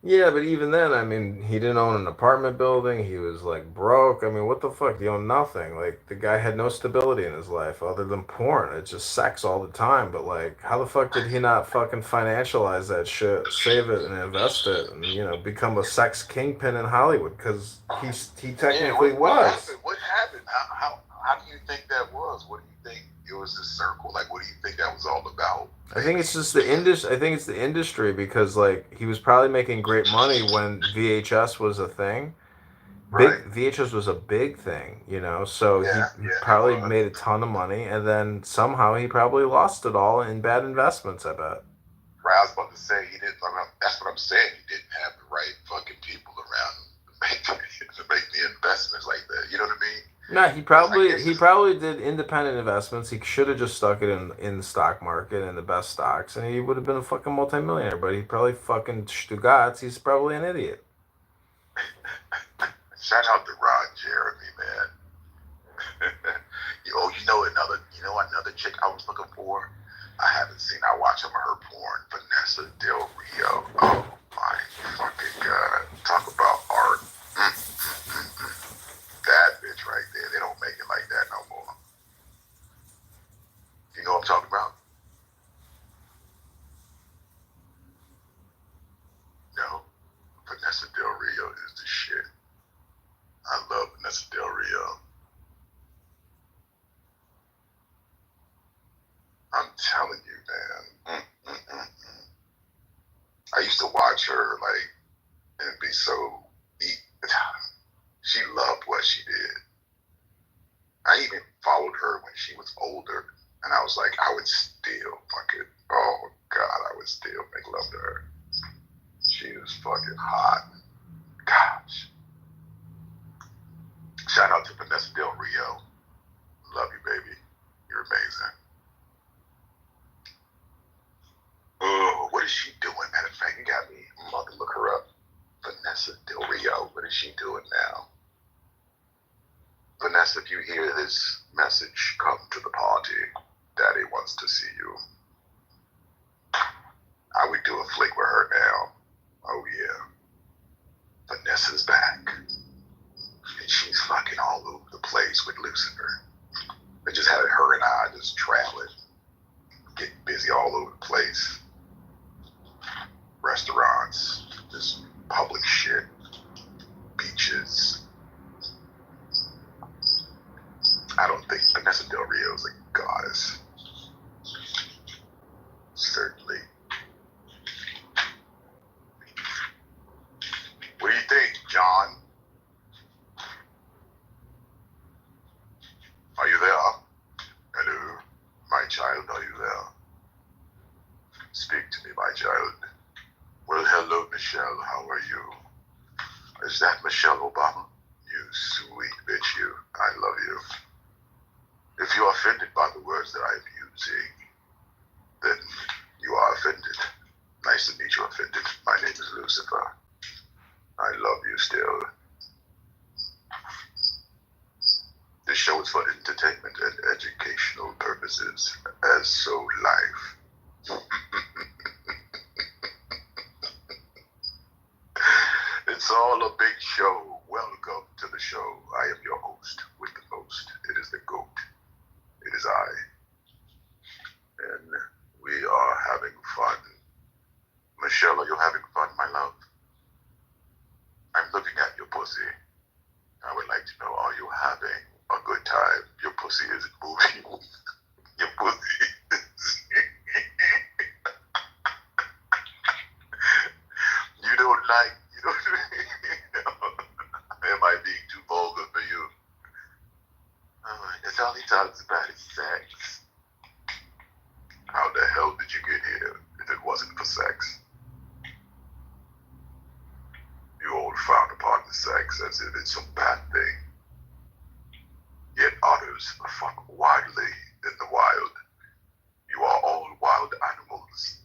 S9: Yeah, but even then, I mean, he didn't own an apartment building. He was like broke. I mean, what the fuck? He owned nothing. Like the guy had no stability in his life other than porn. It's just sex all the time. But like, how the fuck did he not fucking financialize that shit, save it, and invest it, and you know, become a sex kingpin in Hollywood? Because he technically was.
S15: What happened? How do you think that was? What do you think it was? The circle? Like, what do you think that was all about?
S9: I think it's just the industry. I think it's the industry because like he was probably making great money when VHS was a thing. VHS was a big thing, you know. So he probably made a ton of money, and then somehow he probably lost it all in bad investments. I bet.
S15: Right, I was about to say he didn't. That's what I'm saying. He didn't have the right fucking people around to make the investments like that. You know what I mean?
S9: No, he probably did independent investments. He should have just stuck it in the stock market and the best stocks, and he would have been a fucking multimillionaire. But he probably fucking Stugats. He's probably an idiot.
S15: Shout out to Ron Jeremy, man. You know another chick I was looking for. I haven't seen. I watch some of her porn. Vanessa Del Rio. Oh my fucking god! Talk about art. That bitch right there. They don't make it like that no more. You know what I'm talking about? No. Vanessa Del Rio is the shit. I love Vanessa Del Rio. I'm telling you, man. I used to watch her, like, and be so... She loved what she did. I even followed her when she was older, and I was like, I would still fucking... Oh, God, I would still make love to her. She was fucking hot. Gosh. Shout out to Vanessa Del Rio. Love you, baby. You're amazing. Oh, what is she doing? Matter of fact, you got me. I'm about to look her up. Vanessa Del Rio. What is she doing now? Vanessa, if you hear this message, come to the party. Daddy wants to see you. I would do a flick with her now. Oh, yeah. Vanessa's back. And she's fucking all over the place with Lucifer. They just had her and I just traveling, getting busy all over the place. Restaurants, just public shit, beaches. I don't think Vanessa Del Rio is a goddess. Certainly. What do you think, John? Are you there? Hello, my child, are you there? Speak to me, my child. Well, hello, Michelle, how are you? Is that Michelle Obama? You sweet bitch, you. I love you. If you are offended by the words that I am using, then you are offended. Nice to meet you, offended. My name is Lucifer. I love you still. This show is for entertainment and educational purposes, as so life. It's all a big show. Welcome to the show. I am your host with the most. It is the GOAT. It is I. And we are having fun. pussy isn't moving. Your pussy. You don't like. You don't. Am I being too vulgar for you? It's all he talks about is sex. How the hell did you get here if it wasn't for sex? You all frown upon the sex as if it's some bad thing. Yet otters fuck widely in the wild. You are all wild animals.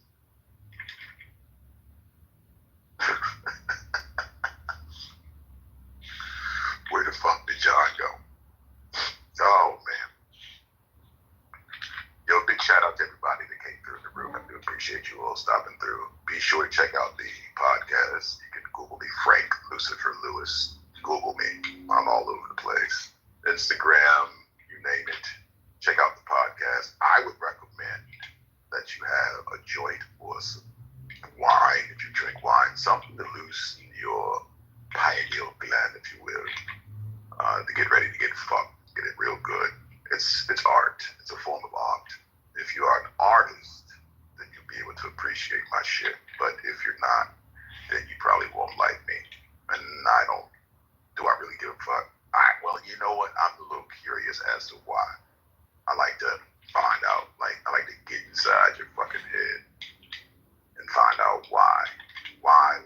S15: Where the fuck did John go? Oh, man. Yo, big shout out to everybody that came through the room. I do appreciate you all stopping through. Be sure to check out the podcast. You can Google me, Frank Lucifer Lewis. Google me. I'm all over the place. Instagram, you name it. Check out the podcast. I would recommend that you have a joint or some wine, if you drink wine, something to loosen your pineal gland, if you will, to get ready to get fucked, get it real good. It's art. It's a form of art. If you are an artist, then you'll be able to appreciate my shit. But if you're not, then you probably won't like me. And do I really give a fuck? Well, you know what? I'm a little curious as to why. I like to find out, I like to get inside your fucking head and find out why. Why?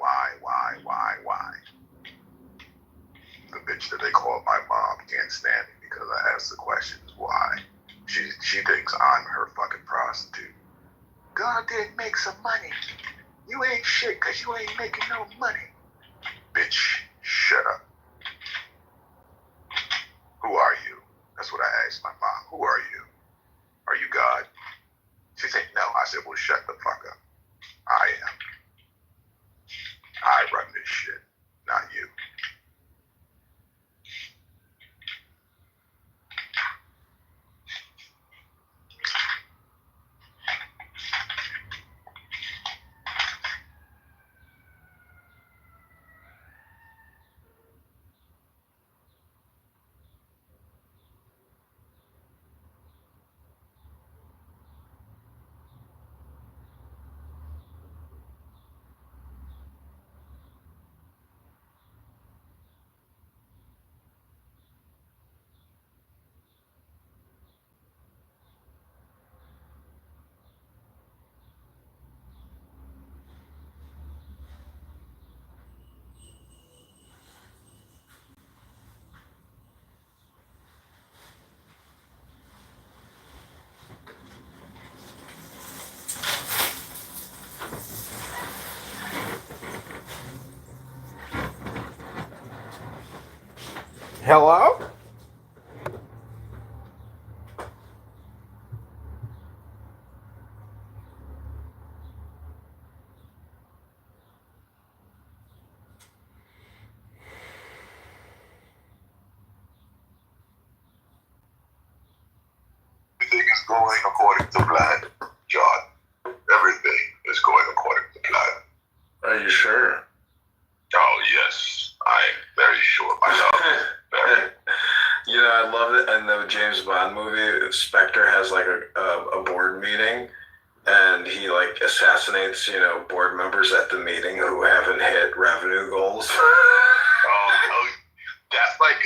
S15: The bitch that they call my mom can't stand me because I ask the questions why. She thinks I'm her fucking prostitute. God did make some money. You ain't shit because you ain't making no money. Bitch, shut up. Who are you? That's what I asked my mom. Who are you? Are you God? She said, no. I said, well, shut the fuck up. I am. I run this shit, not you.
S9: Hello?
S15: Everything is going according to plan, John. Everything is going according to plan.
S9: Are you sure?
S15: Oh, yes. I'm very sure, my love. Very.
S9: You know, I love it. In the James Bond movie, Spectre has like a board meeting, and he like assassinates, board members at the meeting who haven't hit revenue goals.
S15: Oh, that's like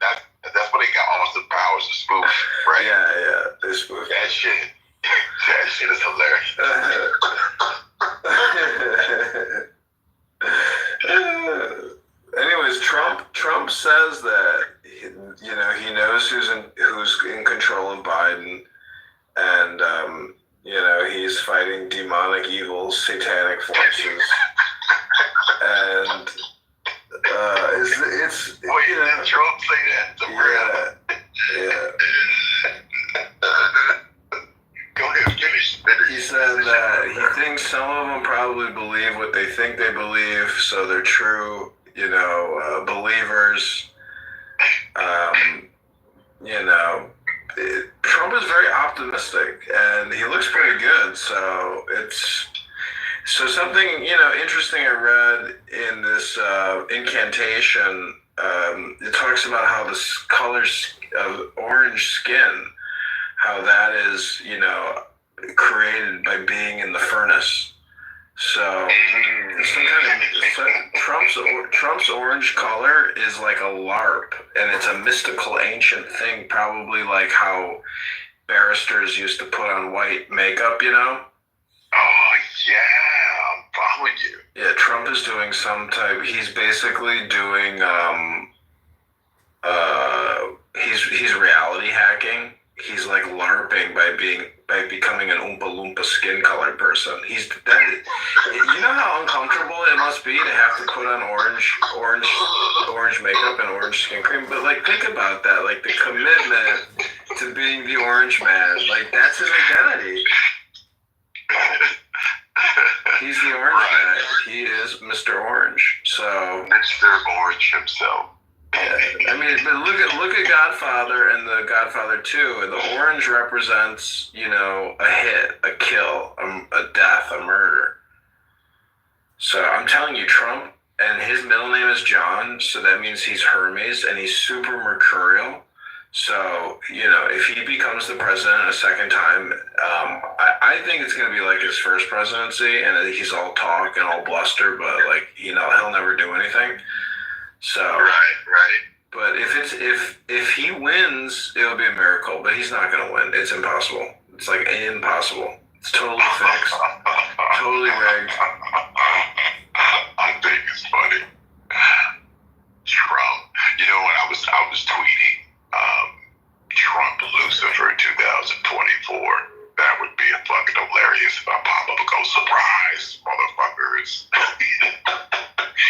S15: that's what they got Austin Powers to spoof, right?
S9: Yeah, they spoof
S15: that shit. That shit is hilarious.
S9: Anyways, Trump says that he knows who's in control of Biden, and he's fighting demonic, evil, satanic forces, and it's
S15: wait, did Trump say that?
S9: Yeah.
S15: Go ahead, finish.
S9: He said that he thinks some of them probably believe what they think they believe, so they're true, believers. Trump is very optimistic, and he looks pretty good. So something interesting I read in this incantation. It talks about how the colors of orange orange skin, how that is, you know, created by being in the furnace. So some kind of Trump's orange color is like a LARP, and it's a mystical ancient thing, probably like how barristers used to put on white makeup, you know?
S15: Oh yeah, I'm following you.
S9: Yeah, Trump is doing some type. He's basically doing he's reality hacking. He's like LARPing by becoming an Oompa Loompa skin colored person. You know how uncomfortable it must be to have to put on orange makeup and orange skin cream. But like, think about that. Like the commitment to being the orange man. Like that's his identity. He's the orange man. He is Mr. Orange. So
S15: Mr. Orange himself.
S9: Yeah, I mean, but look at Godfather and the Godfather 2. And the orange represents, you know, a hit, a kill, a death, a murder. So I'm telling you, Trump, and his middle name is John, so that means he's Hermes, and he's super mercurial. So, you know, if he becomes the president a second time, I think it's going to be like his first presidency, and he's all talk and all bluster, but like, you know, he'll never do anything. So
S15: right.
S9: But if he wins, it'll be a miracle. But he's not gonna win. It's impossible. It's like impossible. It's totally fixed. Totally rigged.
S15: I think it's funny. Trump. You know when I was tweeting Trump Lucifer 2024. That would be a fucking hilarious if I pop up and go, surprise, motherfuckers.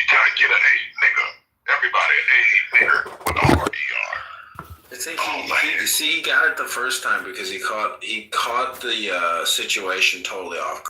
S15: Can I get a hey nigga? Everybody, hey nigga with a R-E-R.
S9: I think he got it the first time because he caught the situation totally off